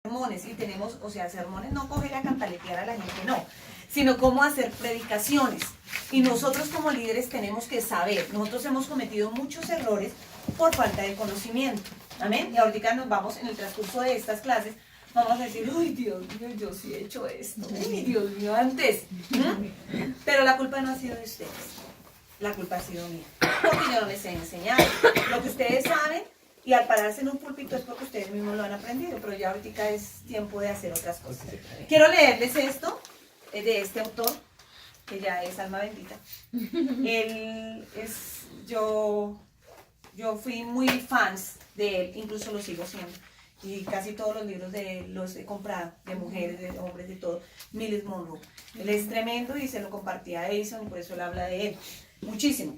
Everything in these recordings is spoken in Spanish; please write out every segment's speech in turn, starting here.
sermones y tenemos, o sea, sermones no coger a cantaletear a la gente, no, sino cómo hacer predicaciones. Y nosotros como líderes tenemos que saber, nosotros hemos cometido muchos errores por falta de conocimiento. Amén. Y ahorita nos vamos en el transcurso de estas clases, vamos a decir, uy, Dios mío, yo sí he hecho esto, uy, Dios mío, antes. Pero la culpa no ha sido de ustedes, la culpa ha sido mía, porque yo no les he enseñado. Lo que ustedes saben, y al pararse en un púlpito es porque ustedes mismos lo han aprendido, pero ya ahorita es tiempo de hacer otras cosas. Quiero leerles esto de este autor, que ya es alma bendita. Él es, yo fui muy fans de él, incluso lo sigo siendo. Y casi todos los libros de él los he comprado, de mujeres, de hombres, de todo. Myles Munroe. Él es tremendo y se lo compartía a Edison, y por eso él habla de él muchísimo.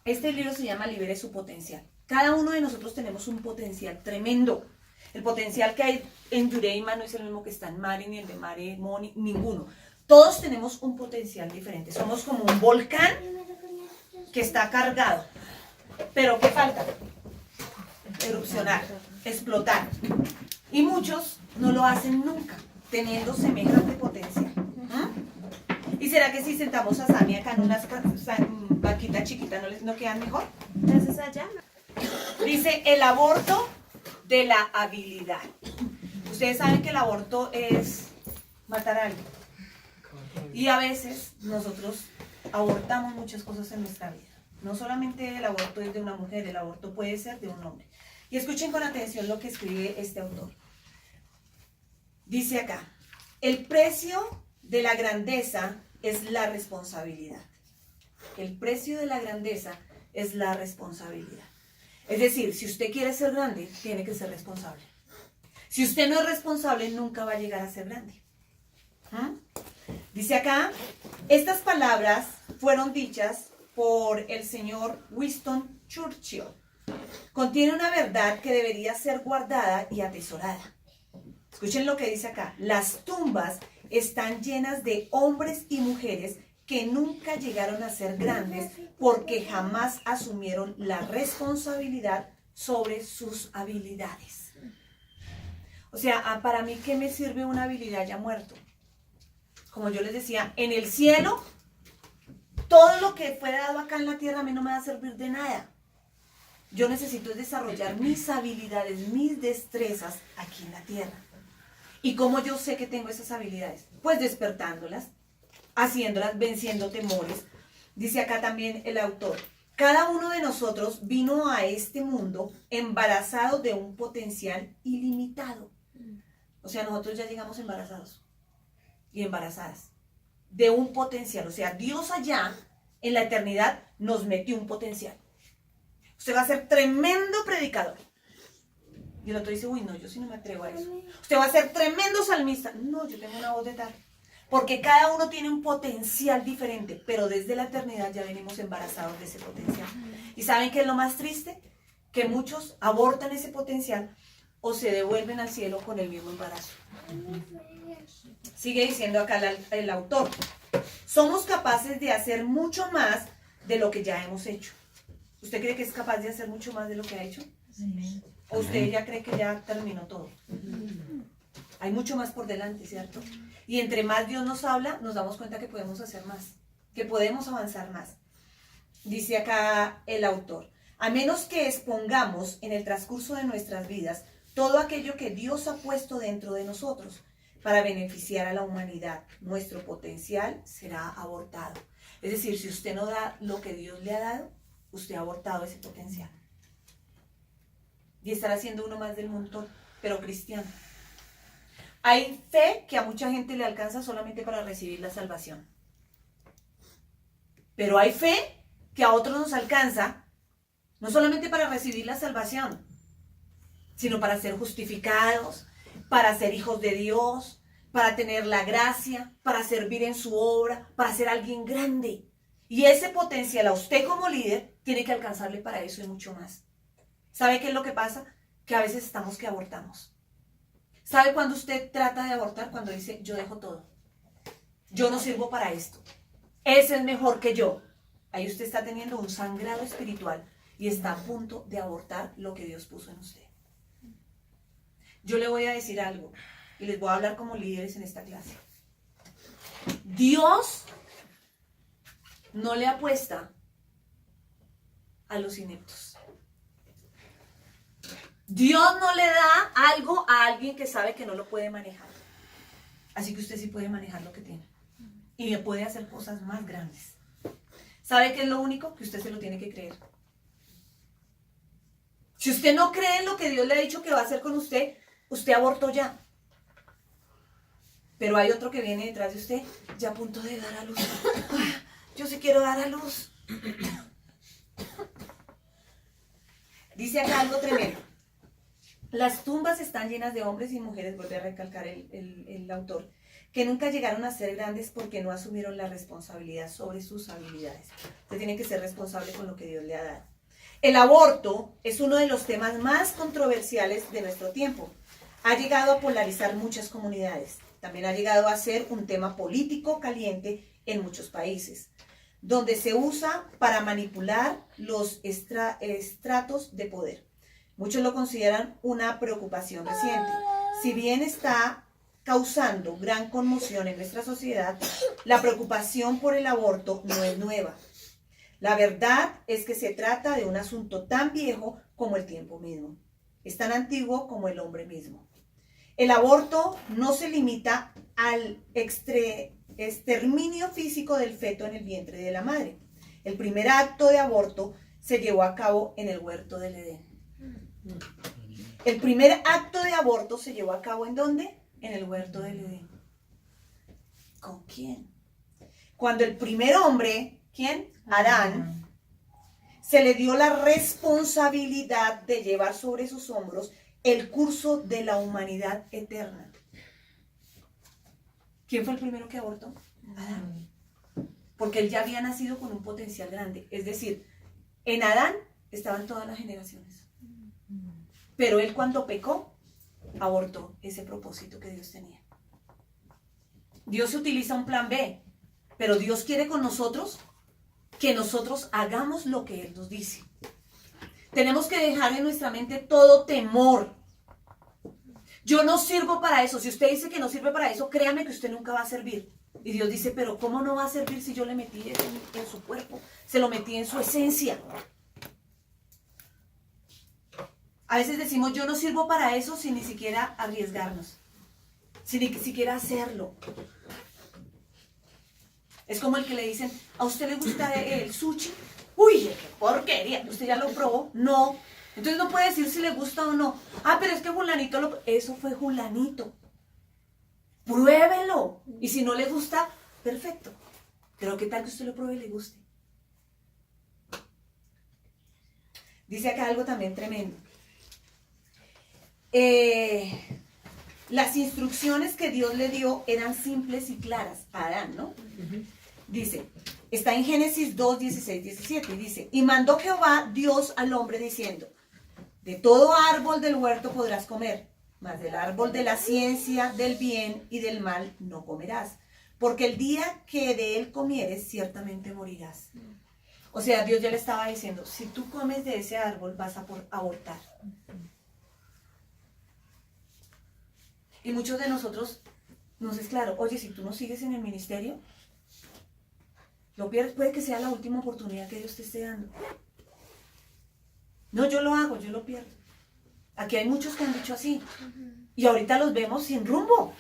Este libro se llama Libere su potencial. Cada uno de nosotros tenemos un potencial tremendo. El potencial que hay en Yureima no es el mismo que está en Mari, ni el de Mari, Moni, ninguno. Todos tenemos un potencial diferente. Somos como un volcán que está cargado. Pero ¿qué falta? Erupcionar, explotar. Y muchos no lo hacen nunca, teniendo semejante potencial. ¿Y será que si sentamos a Sammy acá en unas vaquitas chiquitas no quedan mejor? Entonces allá. Dice el aborto de la habilidad. Ustedes saben que el aborto es matar a alguien. Y a veces nosotros abortamos muchas cosas en nuestra vida. No solamente el aborto es de una mujer, el aborto puede ser de un hombre. Y escuchen con atención lo que escribe este autor. Dice acá, el precio de la grandeza es la responsabilidad. El precio de la grandeza es la responsabilidad. Es decir, si usted quiere ser grande, tiene que ser responsable. Si usted no es responsable, nunca va a llegar a ser grande. Dice acá, estas palabras fueron dichas por el señor Winston Churchill. Contiene una verdad que debería ser guardada y atesorada. Escuchen lo que dice acá. Las tumbas están llenas de hombres y mujeres que nunca llegaron a ser grandes porque jamás asumieron la responsabilidad sobre sus habilidades. O sea, para mí, ¿qué me sirve una habilidad ya muerto? Como yo les decía, en el cielo, todo lo que fue dado acá en la tierra a mí no me va a servir de nada. Yo necesito desarrollar mis habilidades, mis destrezas aquí en la tierra. ¿Y cómo yo sé que tengo esas habilidades? Pues despertándolas, haciéndolas, venciendo temores. Dice acá también el autor, cada uno de nosotros vino a este mundo embarazado de un potencial ilimitado. O sea, nosotros ya llegamos embarazados y embarazadas de un potencial. O sea, Dios allá en la eternidad nos metió un potencial. Usted va a ser tremendo predicador. Y el otro dice, uy, no, yo sí no me atrevo a eso. Usted va a ser tremendo salmista. No, yo tengo una voz de tal. Porque cada uno tiene un potencial diferente, pero desde la eternidad ya venimos embarazados de ese potencial. ¿Y saben qué es lo más triste? Que muchos abortan ese potencial o se devuelven al cielo con el mismo embarazo. Sigue diciendo acá el autor. Somos capaces de hacer mucho más de lo que ya hemos hecho. ¿Usted cree que es capaz de hacer mucho más de lo que ha hecho? Sí. ¿O usted ya cree que ya terminó todo? Hay mucho más por delante, ¿cierto? Y entre más Dios nos habla, nos damos cuenta que podemos hacer más, que podemos avanzar más. Dice acá el autor, a menos que expongamos en el transcurso de nuestras vidas todo aquello que Dios ha puesto dentro de nosotros para beneficiar a la humanidad, nuestro potencial será abortado. Es decir, si usted no da lo que Dios le ha dado, usted ha abortado ese potencial. Y estará siendo uno más del montón, pero cristiano. Hay fe que a mucha gente le alcanza solamente para recibir la salvación. Pero hay fe que a otros nos alcanza no solamente para recibir la salvación, sino para ser justificados, para ser hijos de Dios, para tener la gracia, para servir en su obra, para ser alguien grande. Y ese potencial a usted como líder tiene que alcanzarle para eso y mucho más. ¿Sabe qué es lo que pasa? Que a veces estamos que abortamos. ¿Sabe cuando usted trata de abortar? Cuando dice, yo dejo todo. Yo no sirvo para esto. Ese es mejor que yo. Ahí usted está teniendo un sangrado espiritual y está a punto de abortar lo que Dios puso en usted. Yo le voy a decir algo y les voy a hablar como líderes en esta clase. Dios no le apuesta a los ineptos. Dios no le da algo a alguien que sabe que no lo puede manejar. Así que usted sí puede manejar lo que tiene. Y puede hacer cosas más grandes. ¿Sabe qué es lo único? Que usted se lo tiene que creer. Si usted no cree en lo que Dios le ha dicho que va a hacer con usted, usted abortó ya. Pero hay otro que viene detrás de usted, ya a punto de dar a luz. Yo sí quiero dar a luz. Dice acá algo tremendo. Las tumbas están llenas de hombres y mujeres, vuelve a recalcar el autor, que nunca llegaron a ser grandes porque no asumieron la responsabilidad sobre sus habilidades. Usted tiene que ser responsable con lo que Dios le ha dado. El aborto es uno de los temas más controversiales de nuestro tiempo. Ha llegado a polarizar muchas comunidades. También ha llegado a ser un tema político caliente en muchos países, donde se usa para manipular los estratos de poder. Muchos lo consideran una preocupación reciente. Si bien está causando gran conmoción en nuestra sociedad, la preocupación por el aborto no es nueva. La verdad es que se trata de un asunto tan viejo como el tiempo mismo. Es tan antiguo como el hombre mismo. El aborto no se limita al exterminio físico del feto en el vientre de la madre. El primer acto de aborto se llevó a cabo en el huerto del Edén. El primer acto de aborto se llevó a cabo ¿en dónde? En el huerto del Edén. ¿Con quién? Cuando el primer hombre, ¿quién? Adán, se le dio la responsabilidad de llevar sobre sus hombros el curso de la humanidad eterna. ¿Quién fue el primero que abortó? Adán. Porque él ya había nacido con un potencial grande. Es decir, en Adán estaban todas las generaciones. Pero él cuando pecó, abortó ese propósito que Dios tenía. Dios utiliza un plan B, pero Dios quiere con nosotros que nosotros hagamos lo que Él nos dice. Tenemos que dejar en nuestra mente todo temor. Yo no sirvo para eso. Si usted dice que no sirve para eso, créame que usted nunca va a servir. Y Dios dice, pero ¿cómo no va a servir si yo le metí en su cuerpo? Se lo metí en su esencia. A veces decimos, yo no sirvo para eso sin ni siquiera arriesgarnos, sin ni siquiera hacerlo. Es como el que le dicen, ¿a usted le gusta el sushi? Uy, qué porquería. ¿Usted ya lo probó? No. Entonces no puede decir si le gusta o no. Ah, pero es que Julanito eso fue Julanito. Pruébelo. Y si no le gusta, perfecto. Pero ¿qué tal que usted lo pruebe y le guste? Dice acá algo también tremendo. Las instrucciones que Dios le dio eran simples y claras a Adán, ¿no? Dice, está en Génesis 2, 16, 17, y dice, y mandó Jehová Dios al hombre diciendo, de todo árbol del huerto podrás comer, mas del árbol de la ciencia del bien y del mal no comerás, porque el día que de él comieres ciertamente morirás. O sea, Dios ya le estaba diciendo, si tú comes de ese árbol vas a abortar. Y muchos de nosotros nos es claro, oye, si tú no sigues en el ministerio, lo pierdes, puede que sea la última oportunidad que Dios te esté dando. No, yo lo hago, yo lo pierdo. Aquí hay muchos que han dicho así. Y ahorita los vemos sin rumbo.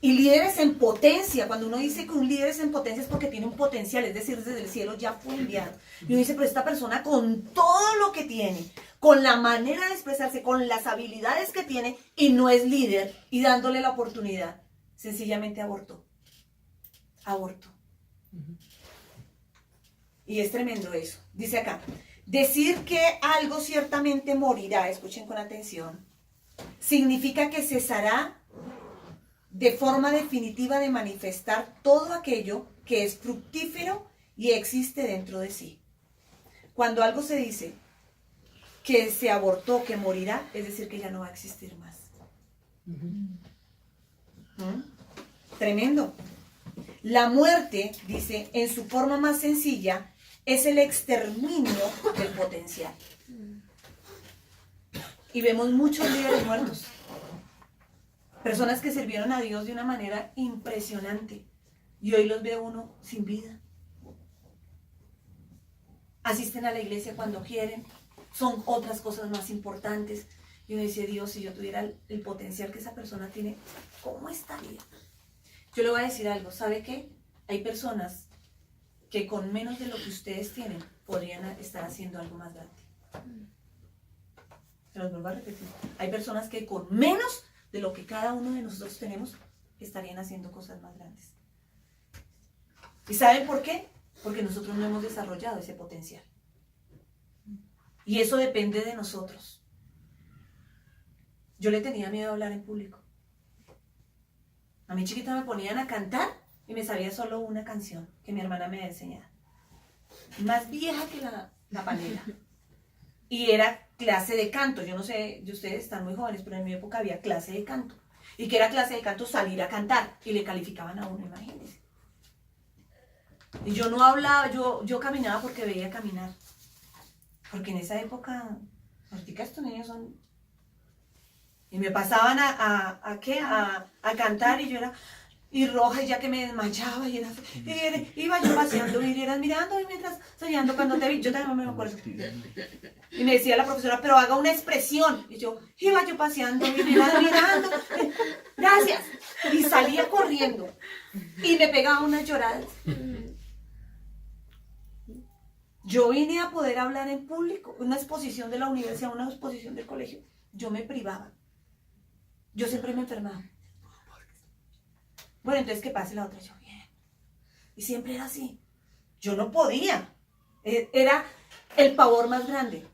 Y líderes en potencia. Cuando uno dice que un líder es en potencia es porque tiene un potencial, es decir, desde el cielo ya fue enviado. Y uno dice, pero esta persona con todo lo que tiene, con la manera de expresarse, con las habilidades que tiene, y no es líder, y dándole la oportunidad, sencillamente abortó. Abortó. Y es tremendo eso. Dice acá, decir que algo ciertamente morirá, escuchen con atención, significa que cesará de forma definitiva de manifestar todo aquello que es fructífero y existe dentro de sí. Cuando algo se dice que se abortó, que morirá, es decir, que ya no va a existir más. Tremendo. La muerte, dice, en su forma más sencilla, es el exterminio del potencial. y vemos muchos líderes muertos. Personas que sirvieron a Dios de una manera impresionante. Y hoy los ve uno sin vida. Asisten a la iglesia cuando quieren. Son otras cosas más importantes. Y uno dice, Dios, si yo tuviera el potencial que esa persona tiene, ¿cómo estaría? Yo le voy a decir algo. ¿Sabe qué? Hay personas que con menos de lo que ustedes tienen podrían estar haciendo algo más grande. Se los vuelvo a repetir. Hay personas que con menos de lo que cada uno de nosotros tenemos estarían haciendo cosas más grandes. ¿Y saben por qué? Porque nosotros no hemos desarrollado ese potencial. Y eso depende de nosotros. Yo le tenía miedo a hablar en público. A mi chiquita me ponían a cantar y me sabía solo una canción que mi hermana me había enseñado. Más vieja que la panela. Y era clase de canto. Yo no sé, de ustedes están muy jóvenes, pero en mi época había clase de canto. Y que era clase de canto salir a cantar. Y le calificaban a uno, imagínense. Y yo no hablaba, yo caminaba porque veía caminar. Porque en esa época, ahorita estos niños son... Y me pasaban a cantar y yo era... Y roja, y ya que me desmayaba, y iba yo paseando, y eras mirando, y mientras soñando, cuando te vi, yo también me acuerdo. Y me decía la profesora, pero haga una expresión. Y yo, iba yo paseando, y eras mirando, gracias. Y salía corriendo, y me pegaba unas lloradas. Yo vine a poder hablar en público, una exposición de la universidad, una exposición del colegio. Yo me privaba. Yo siempre me enfermaba. Bueno, entonces que pase la otra, yo bien. Y siempre era así. Yo no podía. Era el pavor más grande.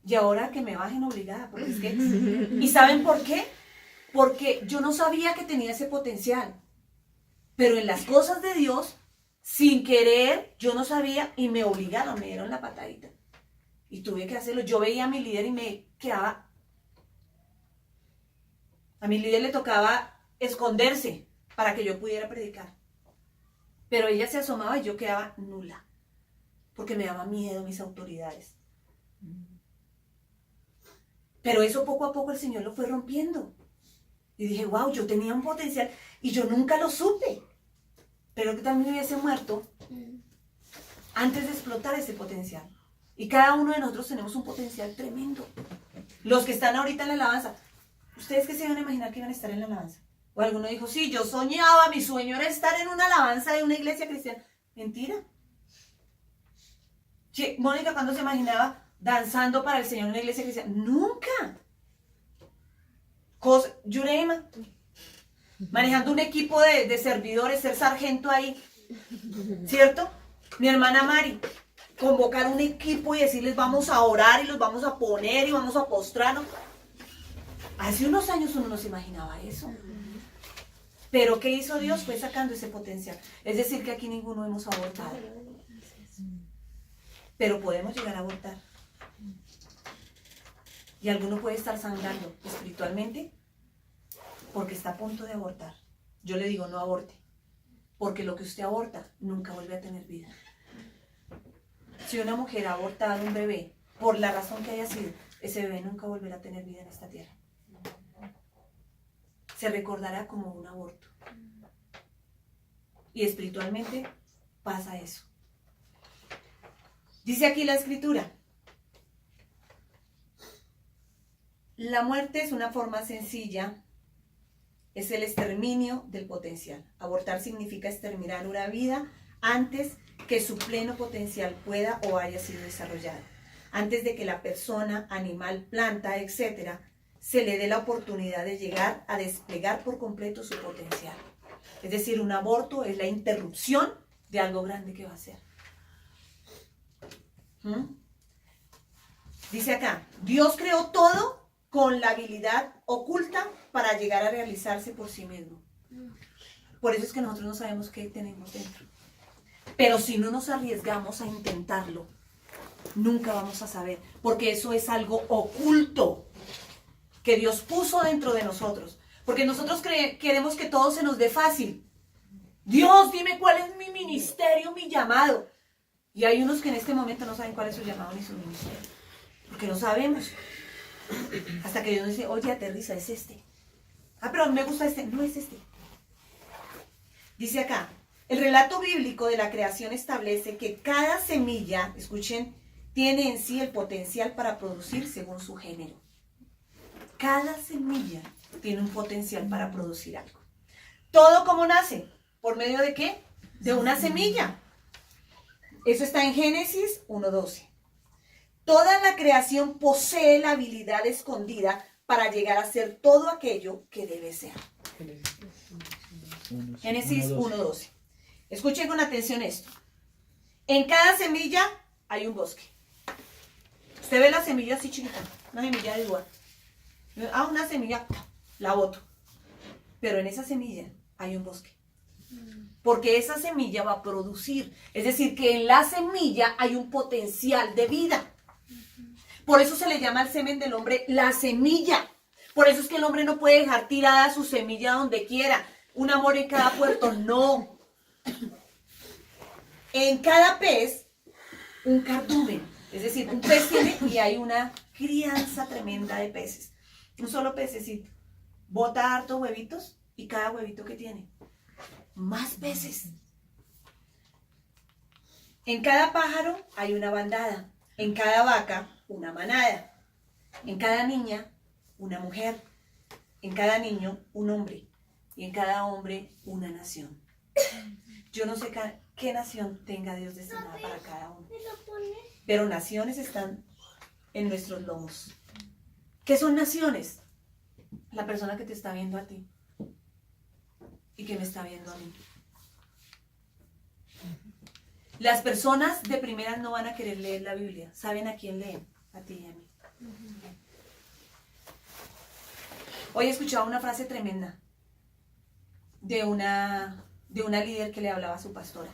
Y ahora que me bajen obligada, porque es que... ¿Y saben por qué? Porque yo no sabía que tenía ese potencial. Pero en las cosas de Dios, sin querer, yo no sabía y me obligaron, me dieron la patadita. Y tuve que hacerlo. Yo veía a mi líder y me quedaba... A mi líder le tocaba esconderse para que yo pudiera predicar. Pero ella se asomaba y yo quedaba nula. Porque me daba miedo mis autoridades. Pero eso poco a poco el Señor lo fue rompiendo. Y dije, wow, yo tenía un potencial y yo nunca lo supe. Pero que también hubiese muerto antes de explotar ese potencial. Y cada uno de nosotros tenemos un potencial tremendo. Los que están ahorita en la alabanza, ¿ustedes qué se iban a imaginar que iban a estar en la alabanza? O alguno dijo, sí, yo soñaba, mi sueño era estar en una alabanza de una iglesia cristiana. Mentira. Mónica, ¿cuándo se imaginaba danzando para el Señor en una iglesia cristiana? Nunca. Yurema, manejando un equipo de servidores, ser sargento ahí, ¿cierto? Mi hermana Mari, convocar un equipo y decirles vamos a orar y los vamos a poner y vamos a postrarnos. Hace unos años uno no se imaginaba eso. Pero ¿qué hizo Dios? Fue sacando ese potencial. Es decir, que aquí ninguno hemos abortado. Pero podemos llegar a abortar. Y alguno puede estar sangrando espiritualmente porque está a punto de abortar. Yo le digo, no aborte. Porque lo que usted aborta nunca vuelve a tener vida. Si una mujer ha abortado un bebé, por la razón que haya sido, ese bebé nunca volverá a tener vida en esta tierra. Se recordará como un aborto. Y espiritualmente pasa eso. Dice aquí la escritura. La muerte es una forma sencilla, es el exterminio del potencial. Abortar significa exterminar una vida antes que su pleno potencial pueda o haya sido desarrollado. Antes de que la persona, animal, planta, etc., se le dé la oportunidad de llegar a desplegar por completo su potencial. Es decir, un aborto es la interrupción de algo grande que va a ser. Dice acá, Dios creó todo con la habilidad oculta para llegar a realizarse por sí mismo. Por eso es que nosotros no sabemos qué tenemos dentro. Pero si no nos arriesgamos a intentarlo, nunca vamos a saber, porque eso es algo oculto que Dios puso dentro de nosotros. Porque nosotros queremos que todo se nos dé fácil. Dios, dime cuál es mi ministerio, mi llamado. Y hay unos que en este momento no saben cuál es su llamado ni su ministerio. Porque no sabemos. Hasta que Dios dice, oye, aterriza, es este. Ah, pero a mí me gusta este. No es este. Dice acá, el relato bíblico de la creación establece que cada semilla, escuchen, tiene en sí el potencial para producir según su género. Cada semilla tiene un potencial para producir algo. ¿Todo cómo nace? ¿Por medio de qué? De una semilla. Eso está en Génesis 1:12. Toda la creación posee la habilidad escondida para llegar a ser todo aquello que debe ser. Génesis 1:12. Escuchen con atención esto. En cada semilla hay un bosque. Usted ve la semilla así chiquita, una semilla de uva. Ah, una semilla, la boto. Pero en esa semilla hay un bosque. Porque esa semilla va a producir. Es decir, que en la semilla hay un potencial de vida. Por eso se le llama al semen del hombre la semilla. Por eso es que el hombre no puede dejar tirada su semilla donde quiera. Un amor en cada puerto, no. En cada pez, un cardumen. Es decir, un pez tiene y hay una crianza tremenda de peces. Un solo pececito. Bota hartos huevitos y cada huevito que tiene. Más peces. En cada pájaro hay una bandada. En cada vaca, una manada. En cada niña, una mujer. En cada niño, un hombre. Y en cada hombre, una nación. Yo no sé qué nación tenga Dios destinada para cada uno. Pero naciones están en nuestros lomos. ¿Qué son naciones? La persona que te está viendo a ti y que me está viendo a mí. Las personas de primeras no van a querer leer la Biblia. ¿Saben a quién leen? A ti y a mí. Hoy he escuchado una frase tremenda de una líder que le hablaba a su pastora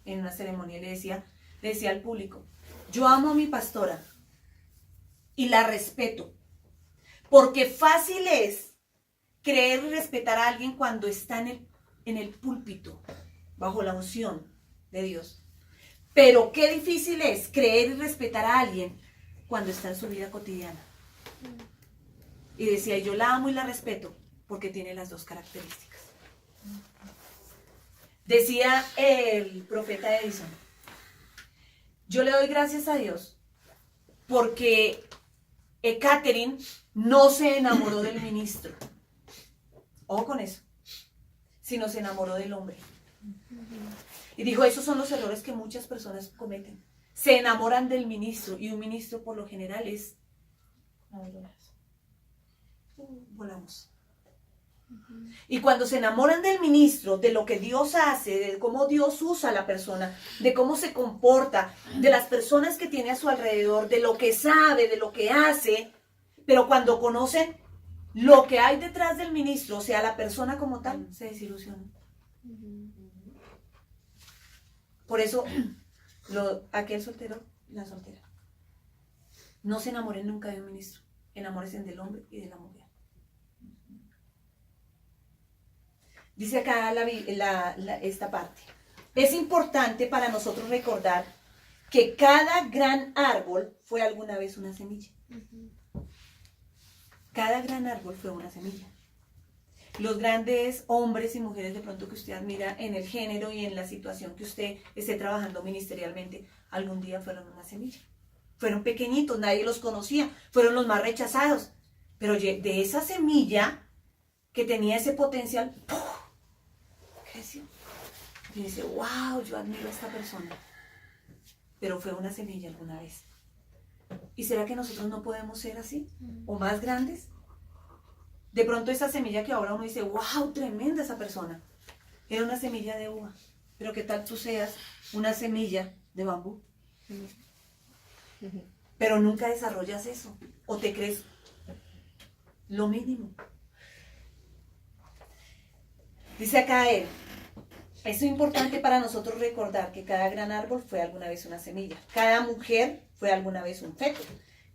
en una ceremonia y le decía al público, yo amo a mi pastora y la respeto, porque fácil es creer y respetar a alguien cuando está en el púlpito, bajo la unción de Dios. Pero qué difícil es creer y respetar a alguien cuando está en su vida cotidiana. Y decía, yo la amo y la respeto porque tiene las dos características. Decía el profeta Edison, yo le doy gracias a Dios porque Catherine no se enamoró del ministro. Ojo con eso. Sino se enamoró del hombre. Y dijo, esos son los errores que muchas personas cometen. Se enamoran del ministro y un ministro por lo general es... volamos. Y cuando se enamoran del ministro, de lo que Dios hace, de cómo Dios usa a la persona, de cómo se comporta, de las personas que tiene a su alrededor, de lo que sabe, de lo que hace, pero cuando conocen lo que hay detrás del ministro, o sea, la persona como tal, se desilusionan. Por eso, aquel soltero, la soltera, no se enamoren nunca de un ministro, enamórense del hombre y de la mujer. Dice acá esta parte. Es importante para nosotros recordar que cada gran árbol fue alguna vez una semilla. Cada gran árbol fue una semilla. Los grandes hombres y mujeres de pronto que usted admira en el género y en la situación que usted esté trabajando ministerialmente, algún día fueron una semilla. Fueron pequeñitos, nadie los conocía, fueron los más rechazados. Pero de esa semilla que tenía ese potencial, ¡puf!, creció. Y dice, wow, yo admiro a esta persona. Pero fue una semilla alguna vez. ¿Y será que nosotros no podemos ser así? ¿O más grandes? De pronto esa semilla que ahora uno dice, wow, tremenda esa persona. Era una semilla de uva. Pero ¿qué tal tú seas una semilla de bambú? Pero nunca desarrollas eso. ¿O te crees lo mínimo? Dice acá él, es importante para nosotros recordar que cada gran árbol fue alguna vez una semilla. Cada mujer fue alguna vez un feto.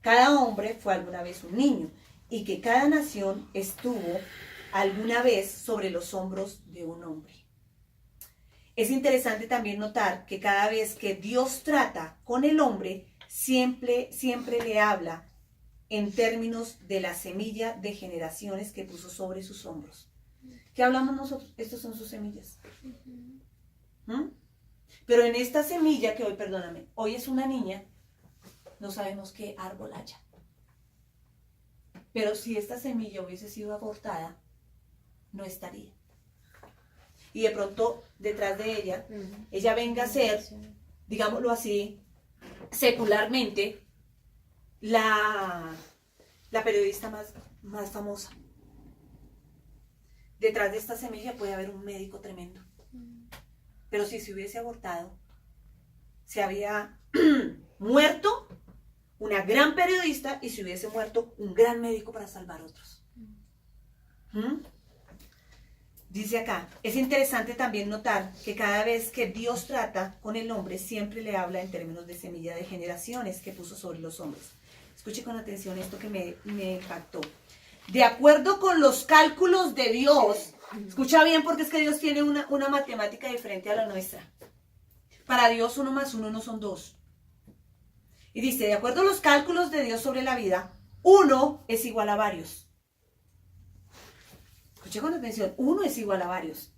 Cada hombre fue alguna vez un niño. Y que cada nación estuvo alguna vez sobre los hombros de un hombre. Es interesante también notar que cada vez que Dios trata con el hombre, siempre le habla en términos de la semilla de generaciones que puso sobre sus hombros. ¿Qué hablamos nosotros? Estos son sus semillas. ¿Mm? Pero en esta semilla que hoy, perdóname, hoy es una niña, no sabemos qué árbol haya. Pero si esta semilla hubiese sido abortada, no estaría. Y de pronto, detrás de ella, ella venga a ser, digámoslo así, secularmente, la periodista más famosa. Detrás de esta semilla puede haber un médico tremendo. Pero si se hubiese abortado, se había muerto una gran periodista y se hubiese muerto un gran médico para salvar a otros. Dice acá, es interesante también notar que cada vez que Dios trata con el hombre, siempre le habla en términos de semilla de generaciones que puso sobre los hombres. Escuche con atención esto que me impactó. De acuerdo con los cálculos de Dios, escucha bien porque es que Dios tiene una matemática diferente a la nuestra. Para Dios 1 más 1 no son 2. Y dice, de acuerdo a los cálculos de Dios sobre la vida, 1 es igual a varios. Escuche con atención, 1 es igual a varios.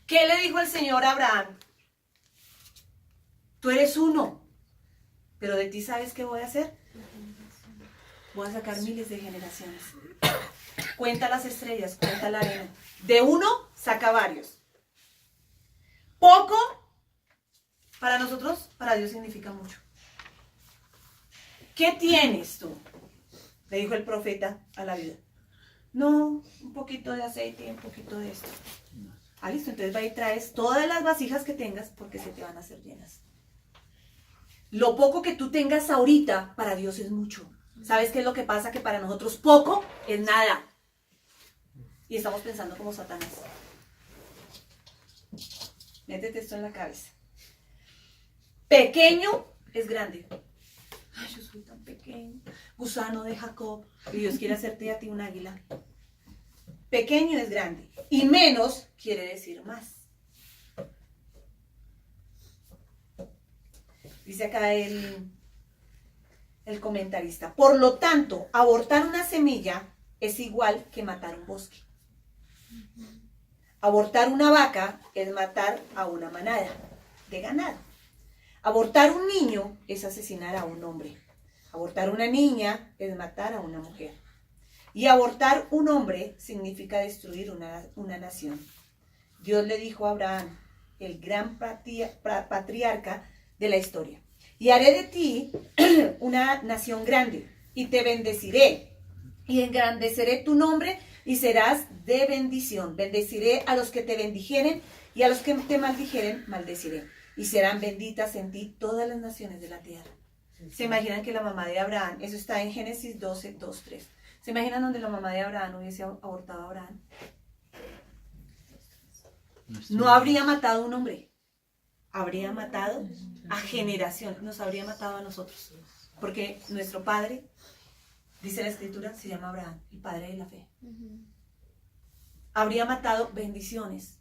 ¿Qué le dijo el Señor a Abraham? Tú eres 1, pero de ti ¿sabes qué voy a hacer? Voy a sacar miles de generaciones. Cuenta las estrellas, cuenta la arena. De 1 saca varios. Poco, para nosotros, para Dios significa mucho. ¿Qué tienes tú? Le dijo el profeta a la viuda. No, un poquito de aceite y un poquito de esto. Ah, listo, entonces va y traes todas las vasijas que tengas porque se te van a hacer llenas. Lo poco que tú tengas ahorita, para Dios es mucho. ¿Sabes qué es lo que pasa? Que para nosotros poco es nada. Y estamos pensando como Satanás. Métete esto en la cabeza. Pequeño es grande. Ay, yo soy tan pequeño. Gusano de Jacob. Y Dios quiere hacerte a ti un águila. Pequeño es grande. Y menos quiere decir más. Dice acá el comentarista. Por lo tanto, abortar una semilla es igual que matar un bosque. Abortar una vaca es matar a una manada de ganado. Abortar un niño es asesinar a un hombre. Abortar una niña es matar a una mujer. Y abortar un hombre significa destruir una nación. Dios le dijo a Abraham, el gran patriarca de la historia, y haré de ti una nación grande, y te bendeciré, y engrandeceré tu nombre, y serás de bendición. Bendeciré a los que te bendijeren, y a los que te maldijeren, maldeciré. Y serán benditas en ti todas las naciones de la tierra. ¿Se imaginan que la mamá de Abraham, eso está en Génesis 12, 2, 3. ¿Se imaginan donde la mamá de Abraham hubiese abortado a Abraham? No habría matado a un hombre, habría matado a generación, nos habría matado a nosotros. Porque nuestro padre, dice la escritura, se llama Abraham, el padre de la fe. Habría matado bendiciones,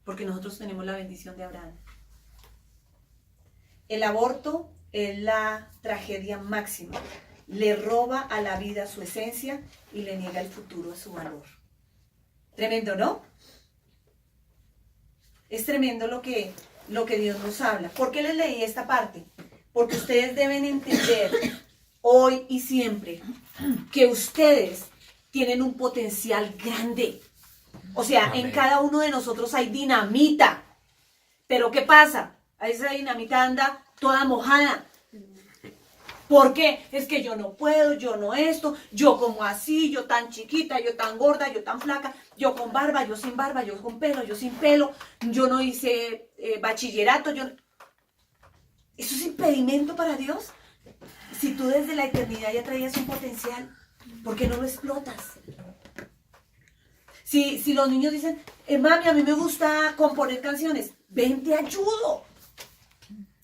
porque nosotros tenemos la bendición de Abraham. El aborto es la tragedia máxima. Le roba a la vida su esencia y le niega el futuro a su valor. Tremendo, ¿no? Es tremendo lo que Dios nos habla. ¿Por qué les leí esta parte? Porque ustedes deben entender hoy y siempre que ustedes tienen un potencial grande. O sea, amén. En cada uno de nosotros hay dinamita. Pero ¿qué pasa? A esa dinamita anda toda mojada. ¿Por qué? Es que yo no puedo, yo no esto, yo como así, yo tan chiquita, yo tan gorda, yo tan flaca, yo con barba, yo sin barba, yo con pelo, yo sin pelo, yo no hice bachillerato, ¿Eso es impedimento para Dios? Si tú desde la eternidad ya traías un potencial, ¿por qué no lo explotas? Si los niños dicen, mami, a mí me gusta componer canciones, ven, te ayudo.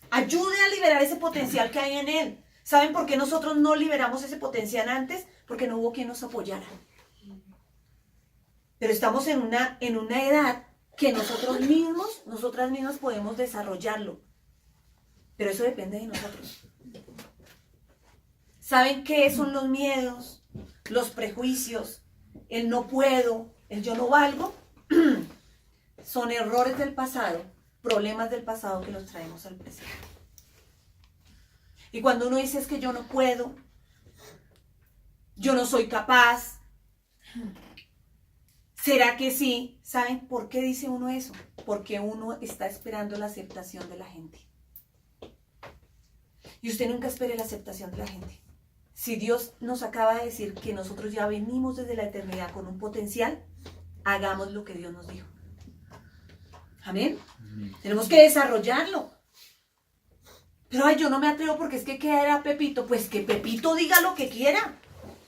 Ayude a liberar ese potencial que hay en él. ¿Saben por qué nosotros no liberamos ese potencial antes? Porque no hubo quien nos apoyara. Pero estamos en una edad que nosotras mismas podemos desarrollarlo. Pero eso depende de nosotros. ¿Saben qué son los miedos, los prejuicios, el no puedo, el yo no valgo? Son errores del pasado, problemas del pasado que los traemos al presente. Y cuando uno dice es que yo no puedo, yo no soy capaz, ¿será que sí? ¿Saben por qué dice uno eso? Porque uno está esperando la aceptación de la gente. Y usted nunca espere la aceptación de la gente. Si Dios nos acaba de decir que nosotros ya venimos desde la eternidad con un potencial, hagamos lo que Dios nos dijo. Amén. Tenemos que desarrollarlo. Pero ay, yo no me atrevo porque es que ¿qué era Pepito? Pues que Pepito diga lo que quiera.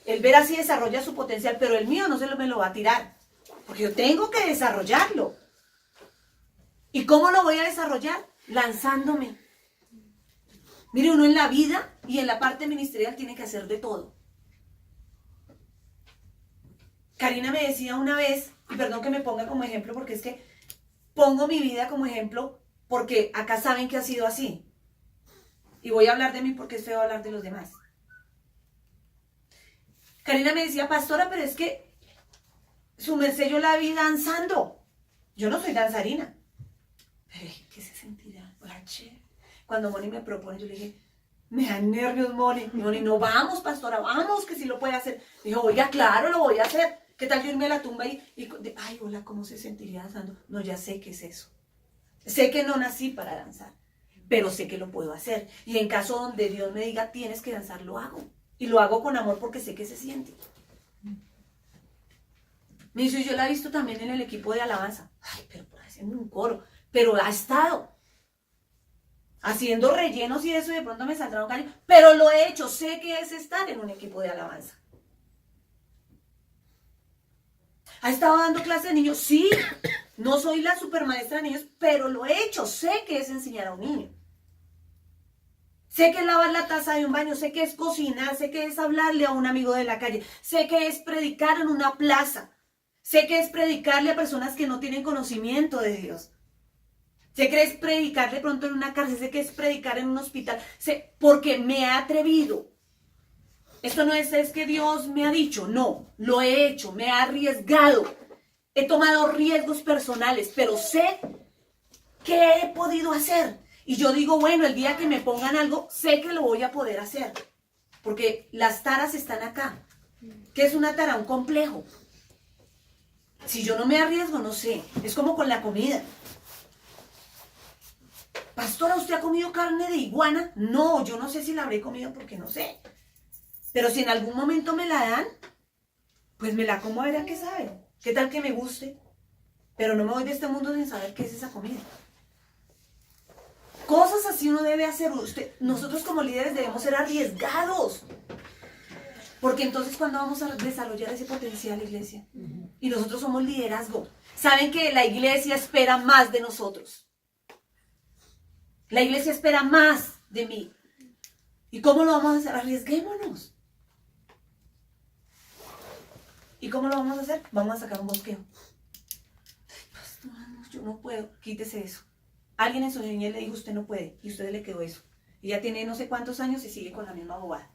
Él verá si desarrolla su potencial, pero el mío no me lo va a tirar. Porque yo tengo que desarrollarlo. ¿Y cómo lo voy a desarrollar? Lanzándome. Mire, uno en la vida y en la parte ministerial tiene que hacer de todo. Karina me decía una vez, y perdón que me ponga como ejemplo, porque es que pongo mi vida como ejemplo, porque acá saben que ha sido así. Y voy a hablar de mí porque es feo hablar de los demás. Karina me decía, pastora, pero es que su merced yo la vi danzando. Yo no soy danzarina. Pero ¿qué se sentirá? Cuando Moni me propone, yo le dije, me dan nervios, Moni. Y Moni, no, vamos, pastora, vamos, que sí lo puede hacer. Dijo, oiga, claro, lo voy a hacer. ¿Qué tal yo irme a la tumba ay, hola, ¿cómo se sentiría danzando? No, ya sé qué es eso. Sé que no nací para danzar, pero sé que lo puedo hacer. Y en caso donde Dios me diga, tienes que danzar, lo hago. Y lo hago con amor porque sé que se siente. Me dice, yo la he visto también en el equipo de alabanza. Ay, pero por haciendo un coro. Pero ha estado haciendo rellenos y eso, y de pronto me saldrá un gallo. Pero lo he hecho, sé que es estar en un equipo de alabanza. ¿Ha estado dando clase de niños? Sí, no soy la supermaestra de niños, pero lo he hecho, sé que es enseñar a un niño. Sé que es lavar la taza de un baño, sé que es cocinar, sé que es hablarle a un amigo de la calle, sé que es predicar en una plaza, sé que es predicarle a personas que no tienen conocimiento de Dios. Sé que es predicar de pronto en una cárcel, sé que es predicar en un hospital, sé, porque me he atrevido. Esto no es que Dios me ha dicho, no, lo he hecho, me he arriesgado, he tomado riesgos personales, pero sé qué he podido hacer. Y yo digo, bueno, el día que me pongan algo, sé que lo voy a poder hacer, porque las taras están acá. ¿Qué es una tara? Un complejo. Si yo no me arriesgo, no sé, es como con la comida. Pastora, ¿usted ha comido carne de iguana? No, yo no sé si la habré comido porque no sé. Pero si en algún momento me la dan, pues me la como a ver a qué sabe. ¿Qué tal que me guste? Pero no me voy de este mundo sin saber qué es esa comida. Cosas así uno debe hacer. Nosotros como líderes debemos ser arriesgados. Porque entonces cuando vamos a desarrollar ese potencial, iglesia, y nosotros somos liderazgo, saben que la iglesia espera más de nosotros. La iglesia espera más de mí. ¿Y cómo lo vamos a hacer? Arriesguémonos. ¿Y cómo lo vamos a hacer? Vamos a sacar un bosqueo. Pastor, yo no puedo. Quítese eso. Alguien en su niñez le dijo, usted no puede. Y a usted le quedó eso. Y ya tiene no sé cuántos años y sigue con la misma bobada.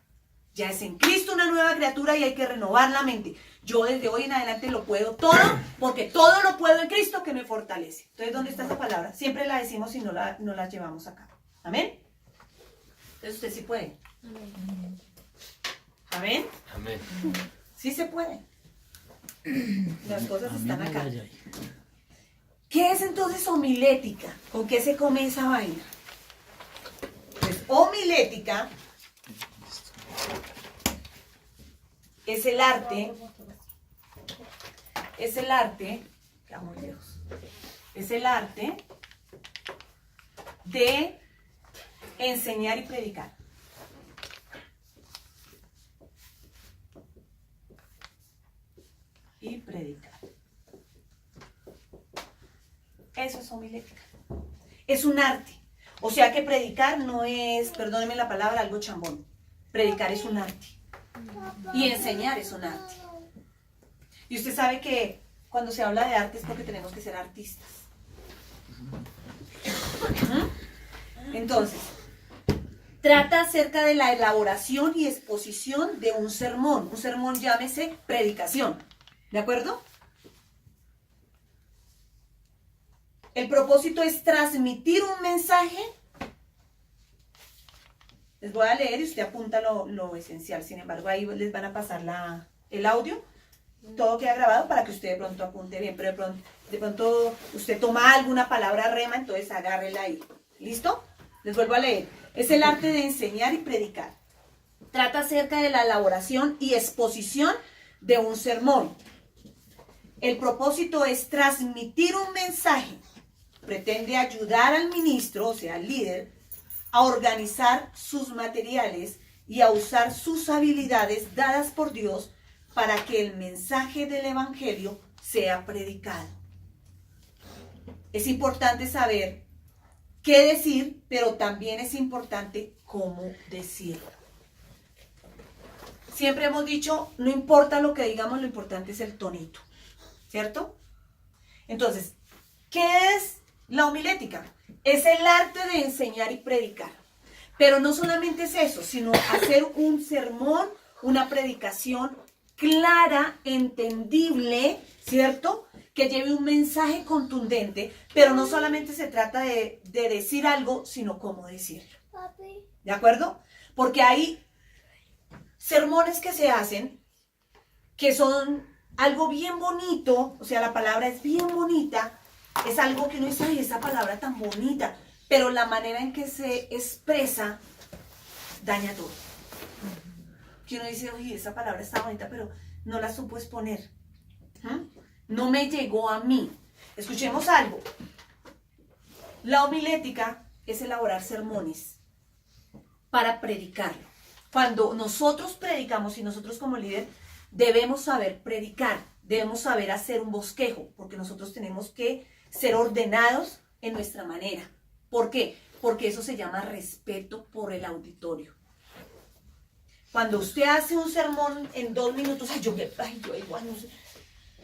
Ya es en Cristo una nueva criatura y hay que renovar la mente. Yo desde hoy en adelante lo puedo todo, porque todo lo puedo en Cristo que me fortalece. Entonces, ¿dónde está esa palabra? Siempre la decimos y no la llevamos acá. ¿Amén? Entonces usted sí puede. ¿Amén? Amén. Sí se puede. Las cosas están acá. ¿Qué es entonces homilética? ¿Con qué se come esa vaina? Pues homilética es el arte, quedamos lejos, es el arte de enseñar y predicar. Y predicar. Eso es homilética. Es un arte. O sea que predicar no es, perdónenme la palabra, algo chambón. Predicar es un arte. Y enseñar es un arte. Y usted sabe que cuando se habla de arte es porque tenemos que ser artistas. Entonces, Trata acerca de la elaboración y exposición de un sermón. Un sermón, llámese predicación. ¿De acuerdo? El propósito es transmitir un mensaje. Les voy a leer y usted apunta lo esencial. Sin embargo, ahí les van a pasar el audio. Todo queda grabado para que usted de pronto apunte bien. Pero de pronto usted toma alguna palabra rema, entonces agárrela ahí. ¿Listo? Les vuelvo a leer. Es el arte de enseñar y predicar. Trata acerca de la elaboración y exposición de un sermón. El propósito es transmitir un mensaje. Pretende ayudar al ministro, o sea, al líder, a organizar sus materiales y a usar sus habilidades dadas por Dios para que el mensaje del evangelio sea predicado. Es importante saber qué decir, pero también es importante cómo decirlo. Siempre hemos dicho, no importa lo que digamos, lo importante es el tonito, ¿cierto? Entonces, ¿qué es la homilética? Es el arte de enseñar y predicar. Pero no solamente es eso, sino hacer un sermón, una predicación clara, entendible, ¿cierto? Que lleve un mensaje contundente, pero no solamente se trata de decir algo, sino cómo decirlo. ¿De acuerdo? Porque hay sermones que se hacen que son algo bien bonito, o sea, la palabra es bien bonita, es algo que uno dice, ay, esa palabra tan bonita, pero la manera en que se expresa daña todo. Que uno dice, oye, esa palabra está bonita, pero no la supo exponer. No me llegó a mí. Escuchemos algo. La homilética es elaborar sermones para predicarlo. Cuando nosotros predicamos y nosotros como líder debemos saber predicar, debemos saber hacer un bosquejo, porque nosotros tenemos que ser ordenados en nuestra manera. ¿Por qué? Porque eso se llama respeto por el auditorio. Cuando usted hace un sermón en 2 minutos, yo igual no sé,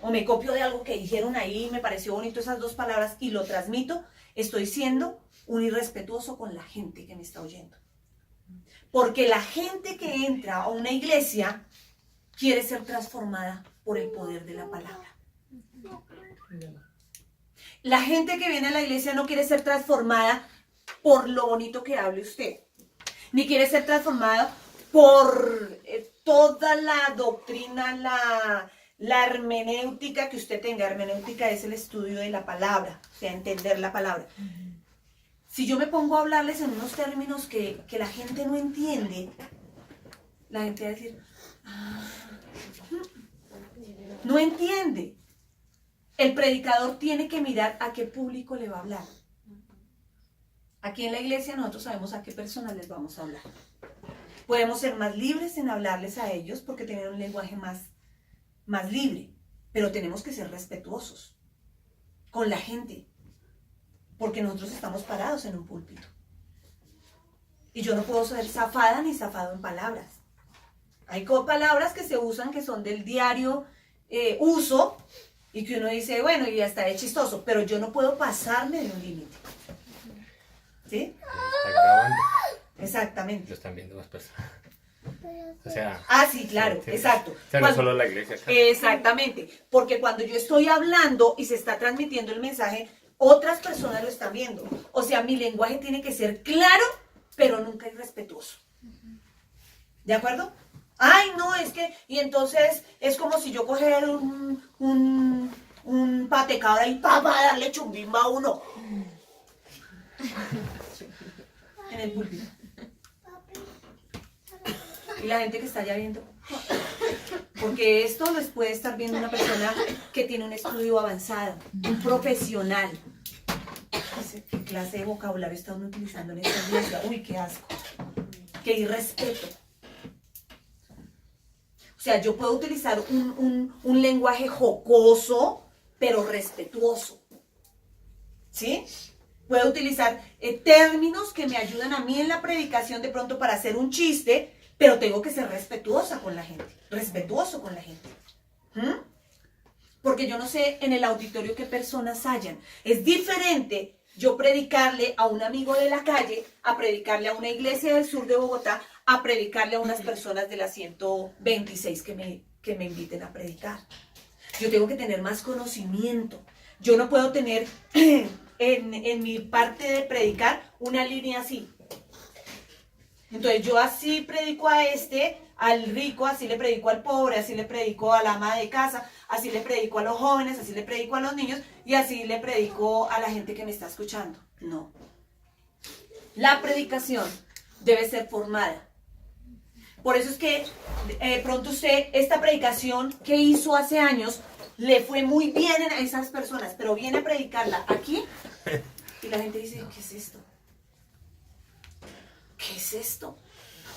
o me copio de algo que dijeron ahí, me pareció bonito esas 2 palabras y lo transmito, estoy siendo un irrespetuoso con la gente que me está oyendo. Porque la gente que entra a una iglesia quiere ser transformada por el poder de la palabra. La gente que viene a la iglesia no quiere ser transformada por lo bonito que hable usted, ni quiere ser transformada por toda la doctrina, la hermenéutica que usted tenga. Hermenéutica es el estudio de la palabra, o sea, entender la palabra. Si yo me pongo a hablarles en unos términos que la gente no entiende, la gente va a decir, no entiende. El predicador tiene que mirar a qué público le va a hablar. Aquí en la iglesia nosotros sabemos a qué personas les vamos a hablar. Podemos ser más libres en hablarles a ellos porque tienen un lenguaje más libre, pero tenemos que ser respetuosos con la gente, porque nosotros estamos parados en un púlpito. Y yo no puedo ser zafada ni zafado en palabras. Hay palabras que se usan que son del diario uso y que uno dice, bueno, y hasta es chistoso, pero yo no puedo pasarme de un límite. ¿Sí? Está grabando. Exactamente. Lo están viendo más personas. O sea. Sí, claro, sí, exacto. O sea, no solo la iglesia. Exactamente, porque cuando yo estoy hablando y se está transmitiendo el mensaje, otras personas lo están viendo. O sea, mi lenguaje tiene que ser claro, pero nunca irrespetuoso. ¿De acuerdo? Ay, no, es que, y entonces es como si yo cogiera un patecabra y para darle chumbimba a uno. En el púlpito. Y la gente que está allá viendo. Porque esto les puede estar viendo una persona que tiene un estudio avanzado, un profesional. ¿Qué clase de vocabulario están utilizando en esta iglesia? Uy, qué asco. Qué irrespeto. O sea, yo puedo utilizar un lenguaje jocoso, pero respetuoso. ¿Sí? Puedo utilizar términos que me ayudan a mí en la predicación de pronto para hacer un chiste, pero tengo que ser respetuosa con la gente. Respetuoso con la gente. Porque yo no sé en el auditorio qué personas hayan. Es diferente yo predicarle a un amigo de la calle, a predicarle a una iglesia del sur de Bogotá, a predicarle a unas personas de la 126 que me inviten a predicar. Yo tengo que tener más conocimiento. Yo no puedo tener en mi parte de predicar una línea así. Entonces yo así predico a al rico, así le predico al pobre, así le predico a la ama de casa, así le predico a los jóvenes, así le predico a los niños y así le predico a la gente que me está escuchando. No. La predicación debe ser formada. Por eso es que pronto usted, esta predicación que hizo hace años, le fue muy bien a esas personas, pero viene a predicarla aquí y la gente dice, ¿qué es esto? ¿Qué es esto?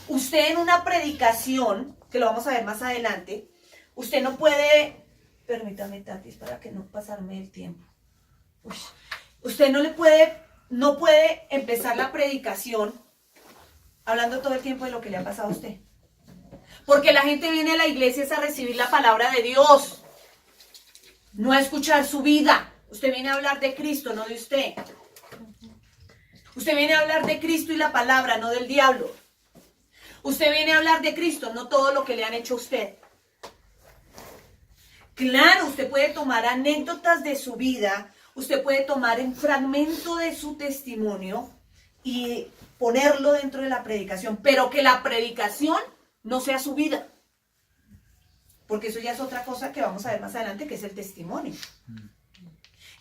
Usted en una predicación, que lo vamos a ver más adelante, usted no puede, permítame Tatis para que no pasarme el tiempo. Uy, usted no puede empezar la predicación hablando todo el tiempo de lo que le ha pasado a usted. Porque la gente viene a la iglesia es a recibir la palabra de Dios, no a escuchar su vida. Usted viene a hablar de Cristo, no de usted. Usted viene a hablar de Cristo y la palabra, no del diablo. Usted viene a hablar de Cristo, no todo lo que le han hecho a usted. Claro, usted puede tomar anécdotas de su vida, usted puede tomar un fragmento de su testimonio y ponerlo dentro de la predicación, pero que la predicación no sea su vida. Porque eso ya es otra cosa que vamos a ver más adelante, que es el testimonio.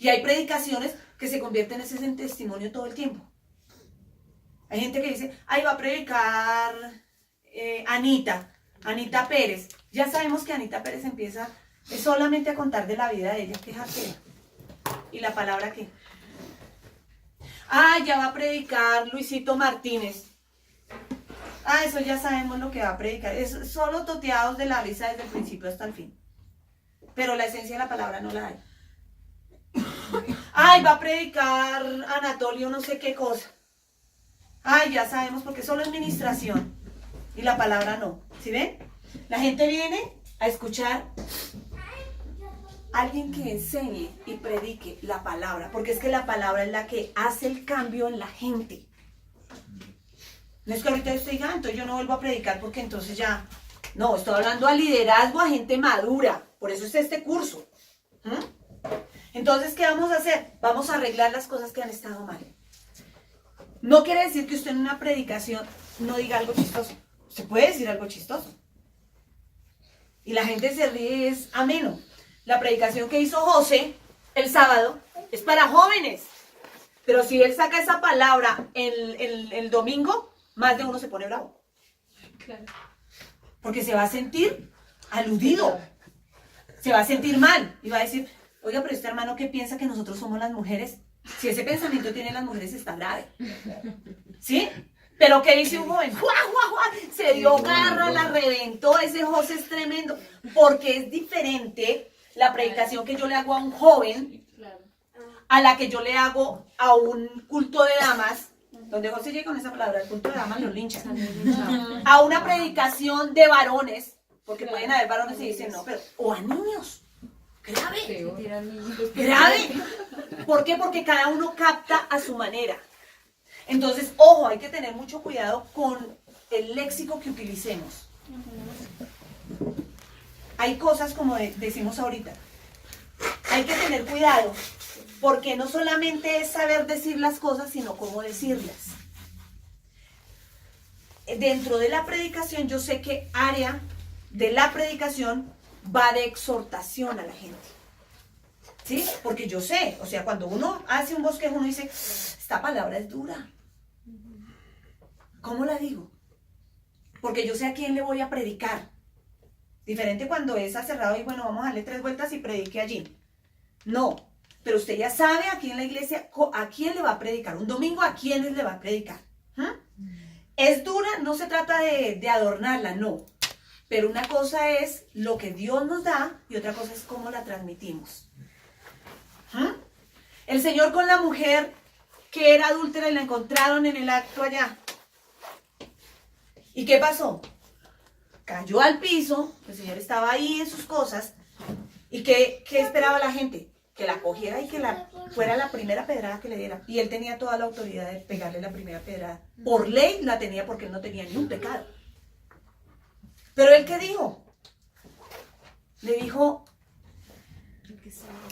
Y hay predicaciones que se convierten en testimonio todo el tiempo. Hay gente que dice, ahí va a predicar Anita Pérez. Ya sabemos que Anita Pérez empieza solamente a contar de la vida de ella, que es atea. ¿Y la palabra qué? Ya va a predicar Luisito Martínez. Eso ya sabemos lo que va a predicar. Es solo toteados de la risa desde el principio hasta el fin. Pero la esencia de la palabra no la hay. Va a predicar Anatolio no sé qué cosa. Ya sabemos porque solo es ministración y la palabra no. ¿Sí ven? La gente viene a escuchar a alguien que enseñe y predique la palabra, porque es que la palabra es la que hace el cambio en la gente. No es que ahorita estoy entonces yo no vuelvo a predicar porque entonces ya... No, estoy hablando a liderazgo, a gente madura. Por eso es este curso. Entonces, ¿qué vamos a hacer? Vamos a arreglar las cosas que han estado mal. No quiere decir que usted en una predicación no diga algo chistoso. Se puede decir algo chistoso. Y la gente se ríe, es ameno. La predicación que hizo José el sábado es para jóvenes. Pero si él saca esa palabra el domingo, más de uno se pone bravo. Claro. Porque se va a sentir aludido. Se va a sentir mal. Y va a decir, oiga, pero este hermano, ¿qué piensa que nosotros somos las mujeres? Si ese pensamiento tiene las mujeres, está grave. ¿Sí? Pero ¿qué dice un joven? ¡Jua, jua, jua! Se dio garra, la reventó. Ese José es tremendo. Porque es diferente la predicación que yo le hago a un joven a la que yo le hago a un culto de damas. Donde José llega con esa palabra, el culto de damas los linchan. A una predicación de varones. Porque pueden haber varones y dicen no, pero... O a niños. Grave. Grave. ¿Por qué? Porque cada uno capta a su manera. Entonces, ojo, hay que tener mucho cuidado con el léxico que utilicemos. Hay cosas como decimos ahorita. Hay que tener cuidado, porque no solamente es saber decir las cosas, sino cómo decirlas. Dentro de la predicación, yo sé que área de la predicación va de exhortación a la gente. ¿Sí? Porque yo sé, o sea, cuando uno hace un bosquejo, uno dice, esta palabra es dura. ¿Cómo la digo? Porque yo sé a quién le voy a predicar. Diferente cuando es cerrado y bueno, vamos a darle 3 vueltas y predique allí. No, pero usted ya sabe aquí en la iglesia a quién le va a predicar. Un domingo a quiénes le va a predicar. Es dura, no se trata de adornarla, no. Pero una cosa es lo que Dios nos da y otra cosa es cómo la transmitimos. El Señor con la mujer que era adúltera y la encontraron en el acto allá. ¿Y qué pasó? Cayó al piso, el Señor estaba ahí en sus cosas. ¿Y qué esperaba la gente? que la cogiera y que fuera la primera pedrada que le diera. Y él tenía toda la autoridad de pegarle la primera pedrada. Por ley la tenía porque él no tenía ni un pecado. Pero él, ¿qué dijo? Le dijo,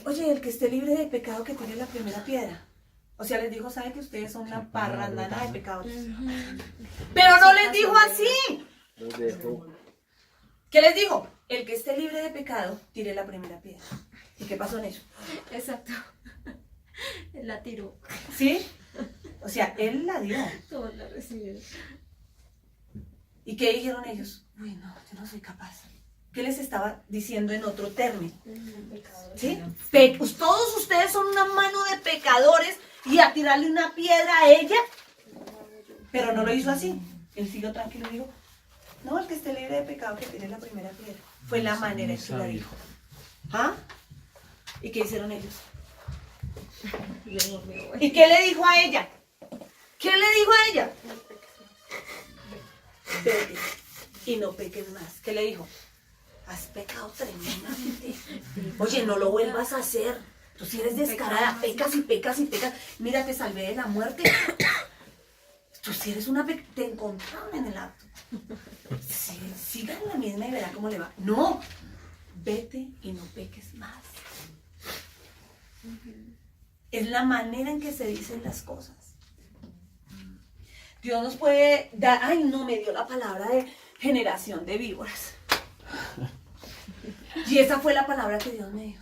oye, el que esté libre de pecado que tire la primera piedra. O sea, les dijo, ¿saben que ustedes son una parrandana de pecados? Pero no les dijo así. ¿Qué les dijo? El que esté libre de pecado, tire la primera piedra. ¿Y qué pasó en eso? Exacto. Él la tiró. ¿Sí? O sea, él la dio. Todos la recibieron. ¿Y qué dijeron ellos? Uy, no, yo no soy capaz. ¿Qué les estaba diciendo en otro término? ¿Sí? Todos ustedes son una mano de pecadores y a tirarle una piedra a ella. Pero no lo hizo así. Él siguió tranquilo y dijo, no, el que esté libre de pecado que tire la primera piedra. Fue la manera en que la dijo. ¿Ah? ¿Y qué hicieron ellos? ¿Y qué le dijo a ella? ¿Qué le dijo a ella? Vete y no peques más. ¿Qué le dijo? Has pecado tremendamente. Oye, no lo vuelvas a hacer. Tú si eres descarada, pecas y pecas y pecas. Mira, te salvé de la muerte. Tú si eres una te encontraron en el acto. Sí, siga en la misma y verá cómo le va. No, vete y no peques más. Es la manera en que se dicen las cosas. Dios nos puede dar, ay no, me dio la palabra de generación de víboras. Y esa fue la palabra que Dios me dio.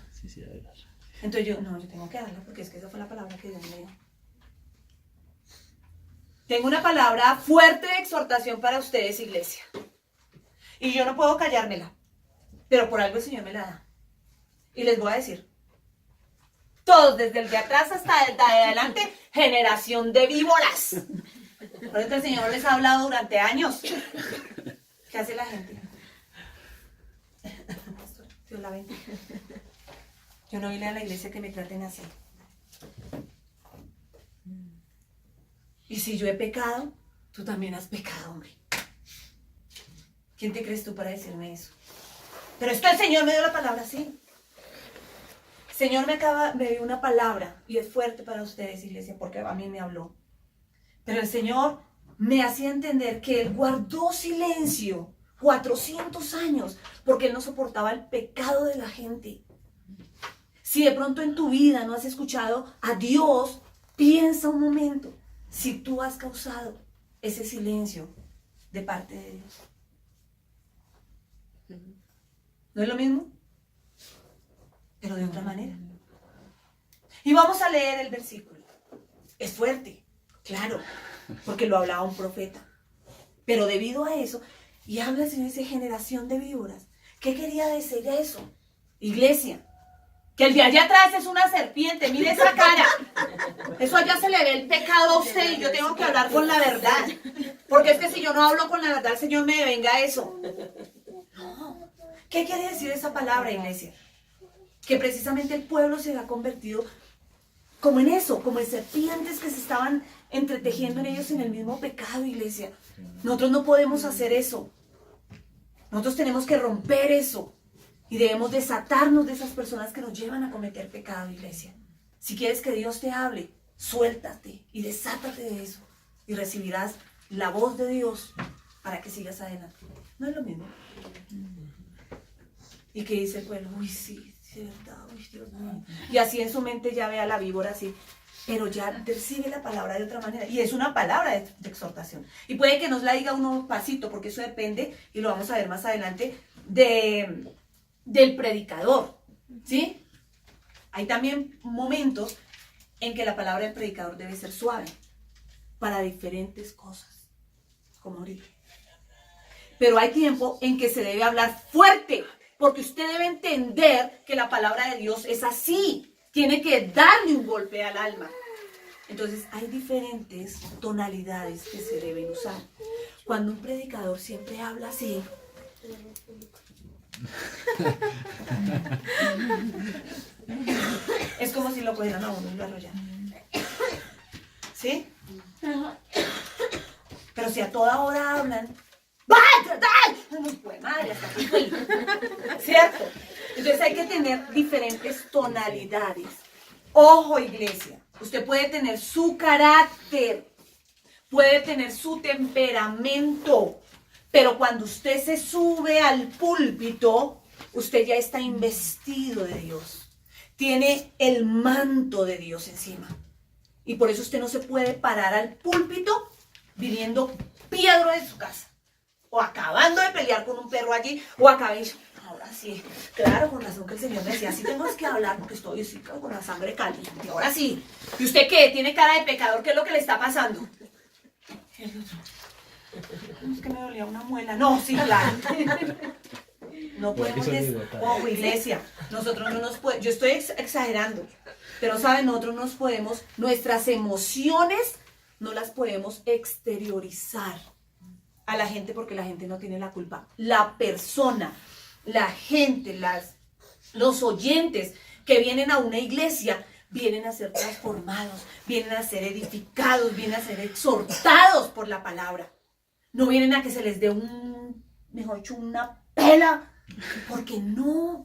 Entonces yo tengo que darla porque es que esa fue la palabra que Dios me dio. Tengo una palabra fuerte de exhortación para ustedes, iglesia. Y yo no puedo callármela. Pero por algo el Señor me la da. Y les voy a decir. Todos, desde el de atrás hasta el de adelante, generación de víboras. Por eso el Señor les ha hablado durante años. ¿Qué hace la gente? Dios la bendiga. Yo no vine a la iglesia que me traten así. Y si yo he pecado, tú también has pecado, hombre. ¿Quién te crees tú para decirme eso? Pero es que el Señor me dio la palabra así. El Señor me dio una palabra y es fuerte para ustedes, iglesia, porque a mí me habló. Pero el Señor me hacía entender que Él guardó silencio 400 años porque Él no soportaba el pecado de la gente. Si de pronto en tu vida no has escuchado a Dios, piensa un momento si tú has causado ese silencio de parte de Dios. ¿No es lo mismo? Pero de otra manera. Y vamos a leer el versículo. Es fuerte, claro, porque lo hablaba un profeta. Pero debido a eso, y habla el Señor, dice, generación de víboras. ¿Qué quería decir eso? Iglesia, que el de allá atrás es una serpiente, mire esa cara. Eso allá se le ve el pecado a usted y yo tengo que hablar con la verdad. Porque es que si yo no hablo con la verdad, el Señor me devenga eso. No. ¿Qué quiere decir esa palabra, iglesia? Que precisamente el pueblo se ha convertido como en eso, como en serpientes que se estaban entretejiendo en ellos en el mismo pecado, iglesia. Nosotros no podemos hacer eso. Nosotros tenemos que romper eso. Y debemos desatarnos de esas personas que nos llevan a cometer pecado, iglesia. Si quieres que Dios te hable, suéltate y desátate de eso. Y recibirás la voz de Dios para que sigas adelante. ¿No es lo mismo? ¿Y qué dice el pueblo? Uy, sí, verdad, uy, Dios mío. Y así en su mente ya ve a la víbora así. Pero ya recibe la palabra de otra manera. Y es una palabra de exhortación. Y puede que nos la diga uno pasito, porque eso depende, y lo vamos a ver más adelante, del predicador, ¿sí? Hay también momentos en que la palabra del predicador debe ser suave para diferentes cosas, como ahorita. Pero hay tiempo en que se debe hablar fuerte, porque usted debe entender que la palabra de Dios es así, tiene que darle un golpe al alma. Entonces hay diferentes tonalidades que se deben usar. Cuando un predicador siempre habla así, es como si lo cogieran a uno y lo arrollaran. ¿Sí? Pero si a toda hora hablan, ¡ay! No puede, madre, hasta que fui. ¿Cierto? Entonces hay que tener diferentes tonalidades. Ojo, iglesia, usted puede tener su carácter, puede tener su temperamento, pero cuando usted se sube al púlpito, usted ya está investido de Dios. Tiene el manto de Dios encima. Y por eso usted no se puede parar al púlpito viniendo piedra de su casa. O acabando de pelear con un perro allí, o acabé. Ahora sí, claro, con razón que el Señor me decía, así tengo que hablar porque estoy así con la sangre caliente. Ahora sí. ¿Y usted qué? ¿Tiene cara de pecador? ¿Qué es lo que le está pasando? Es que me dolía una muela. No, sí, claro. No podemos, ojo, iglesia, nosotros no nos podemos, yo estoy exagerando, pero saben, nosotros nos podemos, nuestras emociones no las podemos exteriorizar a la gente porque la gente no tiene la culpa. La persona, la gente, los oyentes que vienen a una iglesia, vienen a ser transformados, vienen a ser edificados, vienen a ser exhortados por la palabra. No vienen a que se les dé mejor dicho, una pela. Porque no,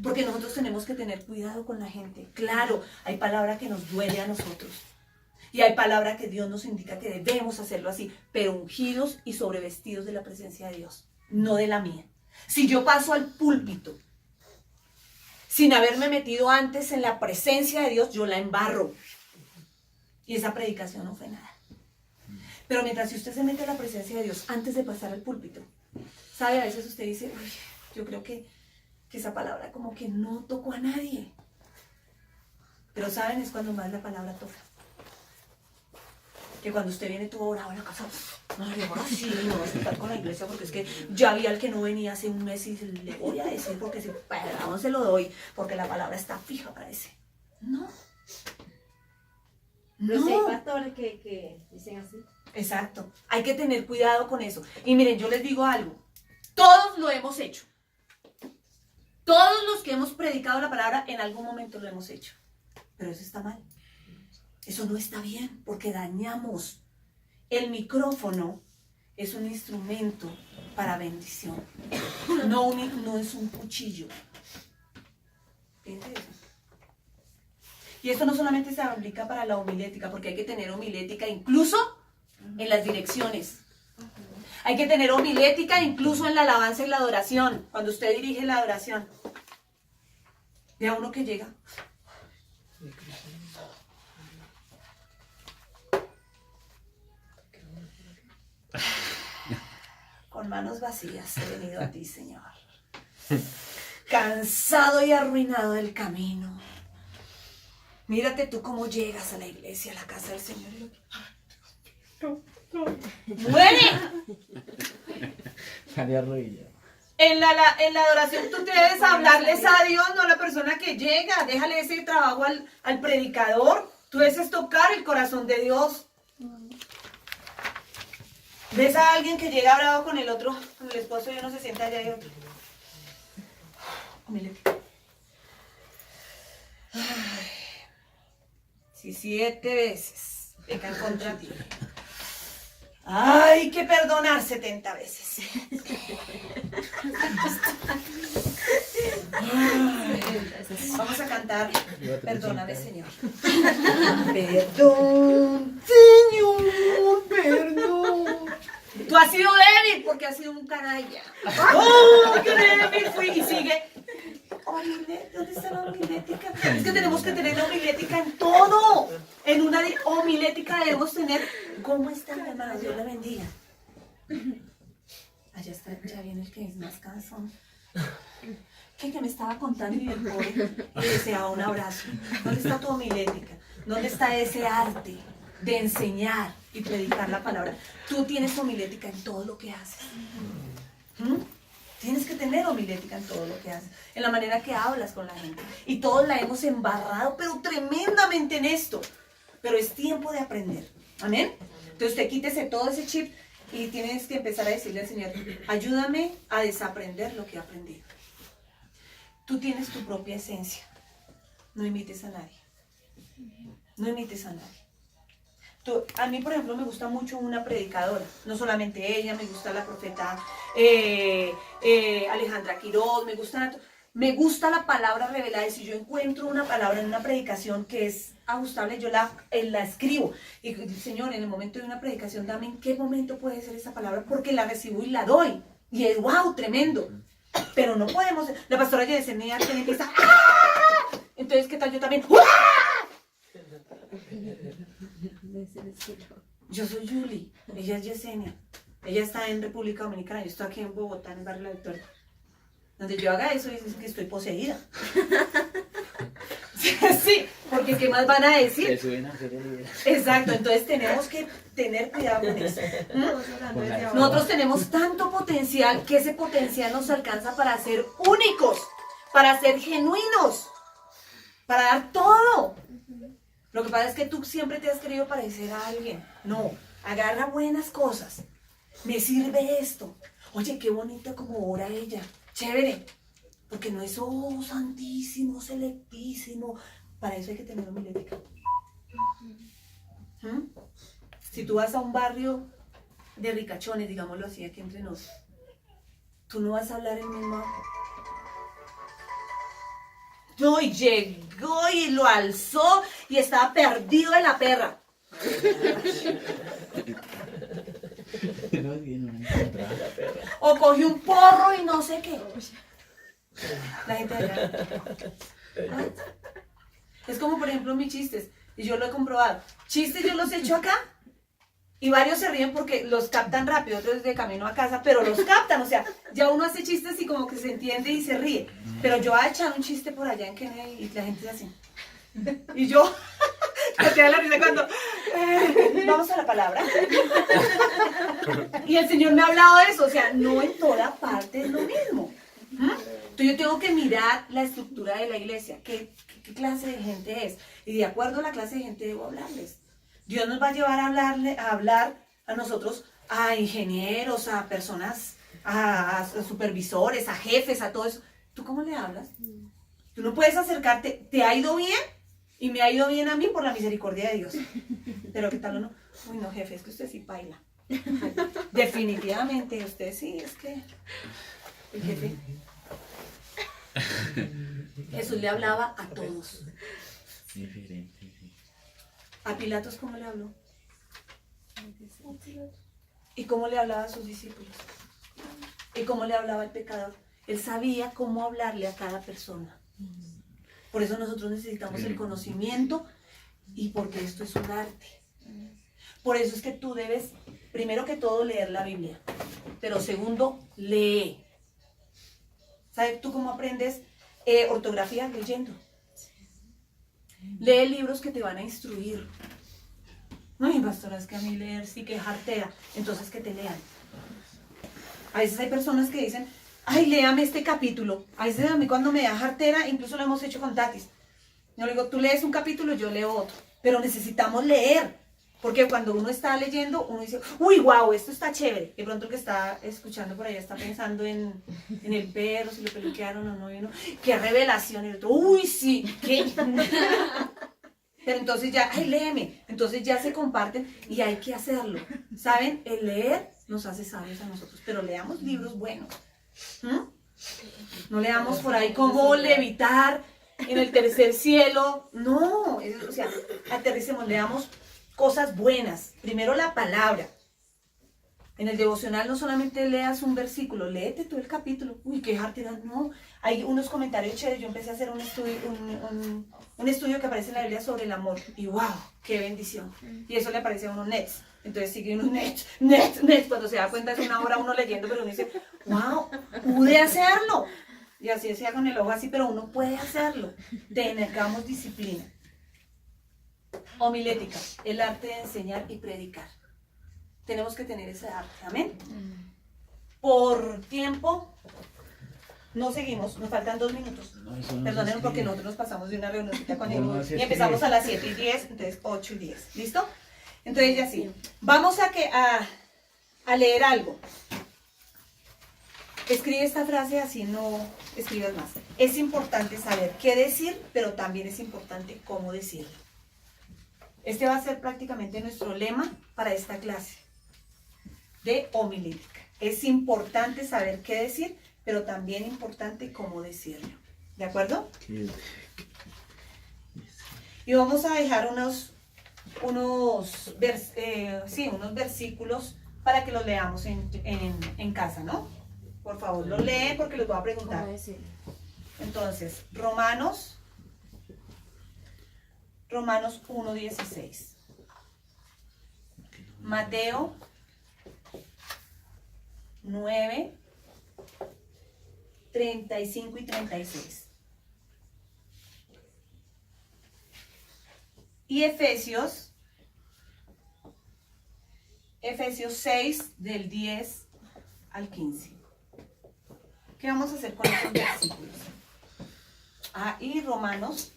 porque nosotros tenemos que tener cuidado con la gente. Claro, hay palabra que nos duele a nosotros y hay palabra que Dios nos indica que debemos hacerlo así, pero ungidos y sobrevestidos de la presencia de Dios, no de la mía. Si yo paso al púlpito sin haberme metido antes en la presencia de Dios, yo la embarro y esa predicación no fue nada. Pero mientras si usted se mete a la presencia de Dios antes de pasar al púlpito, sabe, a veces usted dice, uy, yo creo que esa palabra como que no tocó a nadie. Pero saben, es cuando más la palabra toca. Que cuando usted viene todo bravo a la casa, ay, ahora sí, no voy a estar con la iglesia porque es que ya vi al que no venía hace un mes y le voy a decir porque si no se lo doy, porque la palabra está fija para ese. No. No. No. Sí, hay pastores que dicen así. Exacto. Hay que tener cuidado con eso. Y miren, yo les digo algo. Todos lo hemos hecho. Todos los que hemos predicado la palabra en algún momento lo hemos hecho. Pero eso está mal. Eso no está bien porque dañamos. El micrófono es un instrumento para bendición. No es un cuchillo. ¿Entiendes eso? Y esto no solamente se aplica para la homilética, porque hay que tener homilética incluso en las direcciones. Hay que tener homilética incluso en la alabanza y la adoración, cuando usted dirige la adoración. Ve a uno que llega. Con manos vacías he venido a ti, Señor. Cansado y arruinado del camino. Mírate tú cómo llegas a la iglesia, a la casa del Señor. ¡Muere! Sale arrodillado. En la adoración tú debes hablarles a Dios, no a la persona que llega. Déjale ese trabajo al predicador. Tú debes tocar el corazón de Dios. ¿Ves a alguien que llega bravo con el otro, con el esposo y uno se sienta allá y otro? Ay, si 7 veces pecan contra ti, hay que perdonar 70 veces. Ay, vamos a cantar Perdóname, Señor. Perdón, Señor, perdón. Tú has sido débil porque has sido un canalla. ¡Oh, qué débil fui! Y sigue. ¿Dónde está la homilética? Es que tenemos que tener la homilética en todo. En una homilética debemos tener. ¿Cómo está, mi hermana? Dios la bendiga. Allá está, ya viene el que es más cansón. Que me estaba contando y el pobre le deseaba un abrazo. ¿Dónde está tu homilética? ¿Dónde está ese arte de enseñar y predicar la palabra? Tú tienes homilética en todo lo que haces. Tienes que tener homilética en todo lo que haces, en la manera que hablas con la gente. Y todos la hemos embarrado, pero tremendamente en esto. Pero es tiempo de aprender. ¿Amén? Entonces usted quítese todo ese chip y tienes que empezar a decirle al Señor, ayúdame a desaprender lo que he aprendido. Tú tienes tu propia esencia. No imites a nadie. No imites a nadie. A mí, por ejemplo, me gusta mucho una predicadora. No solamente ella, me gusta la profeta Alejandra Quiroz, me gusta me gusta la palabra revelada y si yo encuentro una palabra en una predicación que es ajustable, yo la escribo. Y Señor, en el momento de una predicación, dame en qué momento puede ser esa palabra porque la recibo y la doy. Y es wow, tremendo. Pero no podemos, la pastora Yesenia tiene que estar, ¡ah! Entonces, ¿qué tal yo también? ¡Ah! Yo soy Julie, ella es Yesenia. Ella está en República Dominicana, yo estoy aquí en Bogotá, en el barrio La Victoria. Donde yo haga eso, dicen que estoy poseída. Sí, porque ¿qué más van a decir? Exacto, entonces tenemos que tener cuidado con eso. Nosotros tenemos tanto potencial que ese potencial nos alcanza para ser únicos, para ser genuinos, para dar todo. Lo que pasa es que tú siempre te has querido parecer a alguien. No, agarra buenas cosas. Me sirve esto. Oye, qué bonita como ora ella. Chévere. Porque no es, oh, santísimo, selectísimo. Para eso hay que tener homilética. Si tú vas a un barrio de ricachones, digámoslo así, aquí entre nosotros, tú no vas a hablar el mismo. No, y llegó y lo alzó y estaba perdido de la perra. O cogió un porro y no sé qué. La gente de allá. ¿Ah? Es como por ejemplo mis chistes, y yo lo he comprobado. Chistes yo los echo acá y varios se ríen porque los captan rápido, otros de camino a casa, pero los captan, o sea, ya uno hace chistes y como que se entiende y se ríe. Pero yo voy a echar un chiste por allá en Kennedy y la gente es así. Y yo, te da la risa cuando, vamos a la palabra. Y el Señor me ha hablado de eso, o sea, no en toda parte es lo mismo. Entonces yo tengo que mirar la estructura de la iglesia, qué clase de gente es. Y de acuerdo a la clase de gente debo hablarles. Dios nos va a llevar a hablar a nosotros, a ingenieros, a personas, a supervisores, a jefes, a todo eso. ¿Tú cómo le hablas? Tú no puedes acercarte, ¿te ha ido bien? Y me ha ido bien a mí por la misericordia de Dios. Pero ¿qué tal o no? Uy, no, jefe, es que usted sí baila. Definitivamente, usted sí, es que... El jefe. Jesús le hablaba a todos. ¿A Pilatos cómo le habló? ¿Y cómo le hablaba a sus discípulos? ¿Y cómo le hablaba al pecador? Él sabía cómo hablarle a cada persona. Por eso nosotros necesitamos el conocimiento y porque esto es un arte. Por eso es que tú debes, primero que todo, leer la Biblia. Pero segundo, lee. ¿Sabes tú cómo aprendes ortografía? Leyendo. Lee libros que te van a instruir. Ay, pastora, es que a mí leer sí que es jartera. Entonces que te lean. A veces hay personas que dicen, ay, léame este capítulo. A veces a mí cuando me da jartera, incluso lo hemos hecho con Tatis. Yo le digo, tú lees un capítulo, yo leo otro. Pero necesitamos leer. Porque cuando uno está leyendo, uno dice, uy, wow, esto está chévere. De pronto el que está escuchando por allá está pensando en el perro, si lo peluquearon o no, y uno, qué revelación. Y el otro, uy, sí, qué. Pero entonces ya, ay, léeme. Entonces ya se comparten y hay que hacerlo. ¿Saben? El leer nos hace sabios a nosotros. Pero leamos libros buenos. No leamos por ahí cómo levitar en el tercer cielo. No, o sea, aterricemos, leamos cosas buenas. Primero la palabra. En el devocional no solamente leas un versículo, léete todo el capítulo. Uy, qué jartera. No, hay unos comentarios chéveres. Yo empecé a hacer un estudio que aparece en la Biblia sobre el amor. Y wow, qué bendición. Y eso le aparece a uno next. Entonces sigue uno next. Cuando se da cuenta es una hora uno leyendo, pero uno dice, wow, pude hacerlo. Y así decía con el ojo así, pero uno puede hacerlo. Tengamos disciplina. Homilética, el arte de enseñar y predicar. Tenemos que tener ese arte, amén. Por tiempo, no seguimos, nos faltan 2 minutos. Perdónenos porque nosotros nos pasamos de una reunioncita con él y empezamos a las 7:10, entonces 8:10. ¿Listo? Entonces ya sí. Vamos a leer algo. Escribe esta frase así no escribas más. Es importante saber qué decir, pero también es importante cómo decirlo. Este va a ser prácticamente nuestro lema para esta clase de homilética. Es importante saber qué decir, pero también importante cómo decirlo. ¿De acuerdo? Y vamos a dejar unos versículos para que los leamos en casa, ¿no? Por favor, los leen porque les voy a preguntar. ¿Cómo decirlo? Entonces, Romanos 1:16. Mateo 9, 35 y 36. Y Efesios 6 del 10 al 15. ¿Qué vamos a hacer con estos versículos? Y Romanos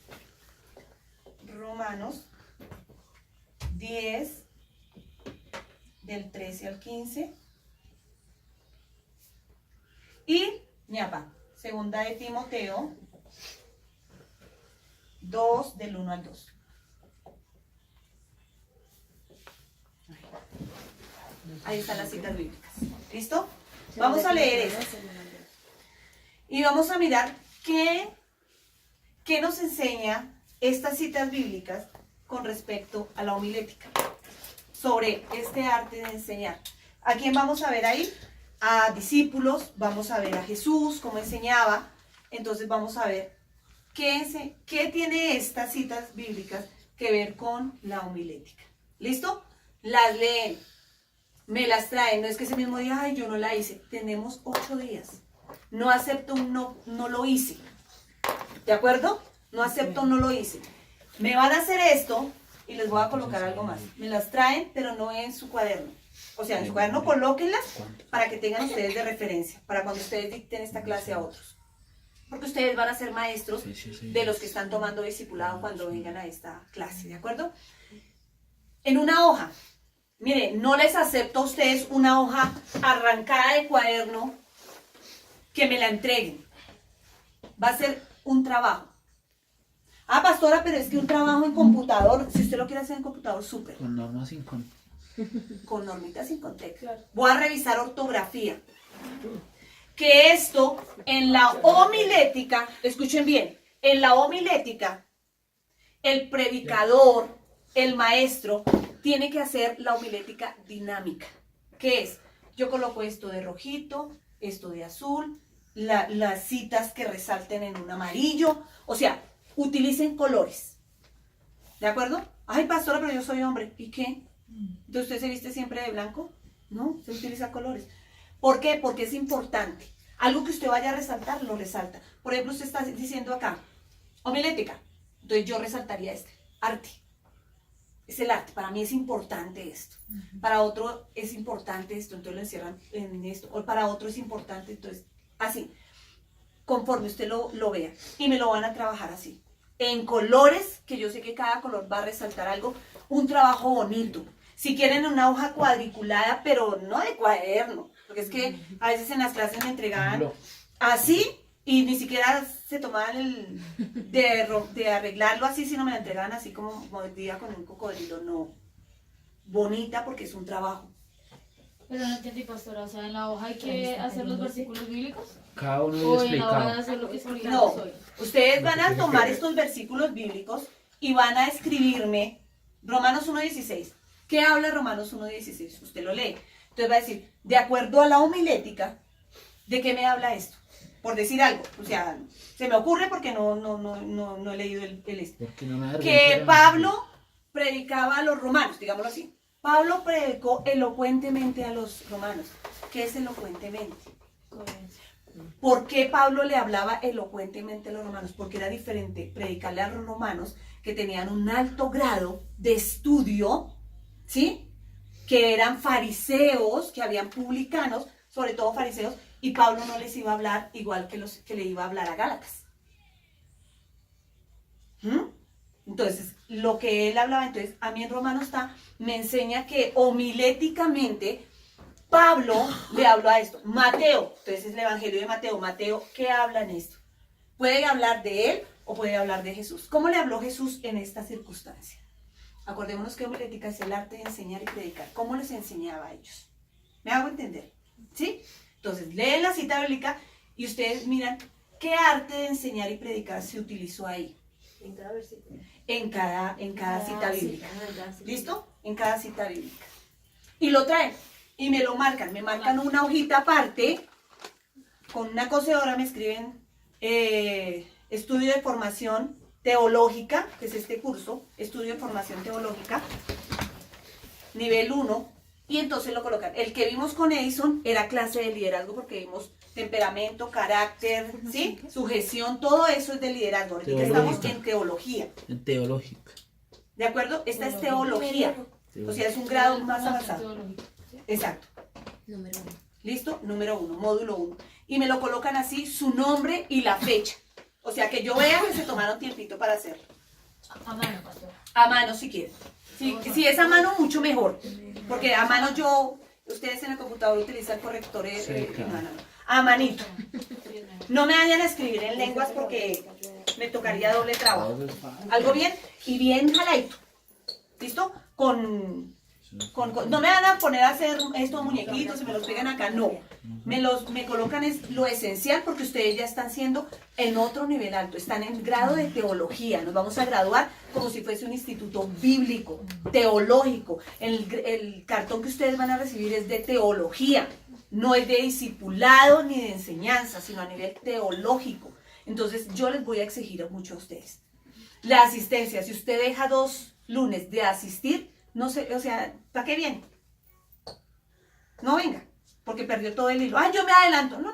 10 del 13 al 15. Y, segunda de Timoteo 2 del 1 al 2. Ahí están las citas bíblicas. ¿Listo? Vamos a leer esto. Y vamos a mirar qué nos enseña estas citas bíblicas con respecto a la homilética. Sobre este arte de enseñar. ¿A quién vamos a ver ahí? A discípulos, vamos a ver a Jesús, cómo enseñaba. Entonces vamos a ver qué tiene estas citas bíblicas que ver con la homilética. ¿Listo? Las leen, me las traen. No es que ese mismo día, ay, yo no la hice. Tenemos 8 días. No acepto un no lo hice. ¿De acuerdo? No acepto un no lo hice. Me van a hacer esto y les voy a colocar algo más. Me las traen, pero no en su cuaderno. O sea, en su cuaderno colóquenlas para que tengan ustedes de referencia, para cuando ustedes dicten esta clase a otros. Porque ustedes van a ser maestros de los que están tomando discipulado cuando vengan a esta clase, ¿de acuerdo? En una hoja. Miren, no les acepto a ustedes una hoja arrancada de cuaderno que me la entreguen. Va a ser un trabajo. Pastora, pero es que un trabajo en computador, si usted lo quiere hacer en computador, súper. Con normas sin Con normitas sin contexto. Claro. Voy a revisar ortografía. Que esto en la homilética, escuchen bien, en la homilética, el predicador, el maestro, tiene que hacer la homilética dinámica. ¿Qué es? Yo coloco esto de rojito, esto de azul, las citas que resalten en un amarillo, o sea, utilicen colores. ¿De acuerdo? Ay, pastora, pero yo soy hombre. ¿Y qué? ¿Entonces usted se viste siempre de blanco? No, se utiliza colores. ¿Por qué? Porque es importante. Algo que usted vaya a resaltar, lo resalta. Por ejemplo, usted está diciendo acá, homilética. Entonces yo resaltaría arte. Es el arte. Para mí es importante esto. Para otro es importante esto, entonces lo encierran en esto. O para otro es importante, entonces, así. Conforme usted lo vea. Y me lo van a trabajar así. En colores, que yo sé que cada color va a resaltar algo. Un trabajo bonito. Si quieren una hoja cuadriculada, pero no de cuaderno. Porque es que a veces en las clases me entregaban así y ni siquiera se tomaban de arreglarlo así, sino me la entregaban así como mordida con un cocodrilo. No. Bonita porque es un trabajo. Pero no entendí, pastora, o sea, en la hoja hay que hacer los versículos bíblicos Cada uno o es en la hoja de explicado. hacer lo que explicamos No, hoy. ustedes van a tomar estos versículos bíblicos y van a escribirme Romanos 1:16. ¿Qué habla Romanos 1:16? Usted lo lee. Entonces va a decir, de acuerdo a la homilética, ¿de qué me habla esto? Por decir algo. O sea, se me ocurre porque no he leído el este. Porque no me da Que vergüenza. Pablo predicaba a los romanos, digámoslo así. Pablo predicó elocuentemente a los romanos. ¿Qué es elocuentemente? ¿Por qué Pablo le hablaba elocuentemente a los romanos? Porque era diferente predicarle a los romanos que tenían un alto grado de estudio, ¿sí? Que eran fariseos, que habían publicanos, sobre todo fariseos, y Pablo no les iba a hablar igual que le iba a hablar a Gálatas. Entonces, lo que él hablaba, entonces, a mí en Romanos me enseña que homiléticamente Pablo le habló a esto. Mateo, entonces es el Evangelio de Mateo. Mateo, ¿qué habla en esto? Puede hablar de él o puede hablar de Jesús. ¿Cómo le habló Jesús en esta circunstancia? Acordémonos que homilética es el arte de enseñar y predicar. ¿Cómo les enseñaba a ellos? ¿Me hago entender? ¿Sí? Entonces, leen la cita bíblica y ustedes miran ¿Qué arte de enseñar y predicar se utilizó ahí? En cada versículo. En cada cita bíblica. Sí. ¿Listo? En cada cita bíblica. Y lo traen y me lo marcan. Me marcan una hojita aparte, con una cosedora me escriben estudio de formación teológica, que es este curso, estudio de formación teológica, nivel 1, y entonces lo colocan. El que vimos con Edison era clase de liderazgo porque vimos temperamento, carácter, ¿sí? Sujeción, todo eso es de liderazgo. Ahorita estamos en teología. En teológica. ¿De acuerdo? Esta es teología. O sea, es un grado más avanzado. Exacto. Número 1. ¿Listo? Número 1, módulo 1. Y me lo colocan así, su nombre y la fecha. O sea, que yo vea que se tomaron tiempito para hacerlo. A mano, pastora. A mano si quieren. Si es a mano, mucho mejor. Porque a mano ustedes en el computador utilizan correctores. A manito. No me vayan a escribir en lenguas porque me tocaría doble trabajo. Algo bien y bien jaladito. ¿Listo? No me van a poner a hacer estos muñequitos y me los pegan acá, no. Me colocan lo esencial porque ustedes ya están siendo en otro nivel alto, están en grado de teología. Nos vamos a graduar como si fuese un instituto bíblico, teológico. El cartón que ustedes van a recibir es de teología, no es de discipulado ni de enseñanza, sino a nivel teológico. Entonces yo les voy a exigir mucho a ustedes. La asistencia, si usted deja 2 lunes de asistir, no sé, o sea, ¿para qué viene? No venga, porque perdió todo el hilo. ¡Ay, yo me adelanto! No,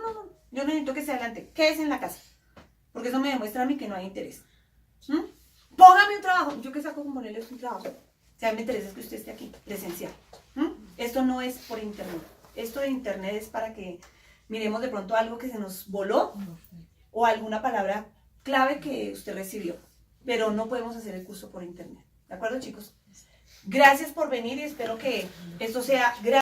yo necesito que se adelante. Quédese en la casa, porque eso me demuestra a mí que no hay interés. Póngame un trabajo. ¿Yo qué saco con ponerle un trabajo? O sea, me interesa que usted esté aquí, presencial. Esto no es por internet. Esto de internet es para que miremos de pronto algo que se nos voló o alguna palabra clave que usted recibió. Pero no podemos hacer el curso por internet. ¿De acuerdo, chicos? Gracias por venir y espero que esto sea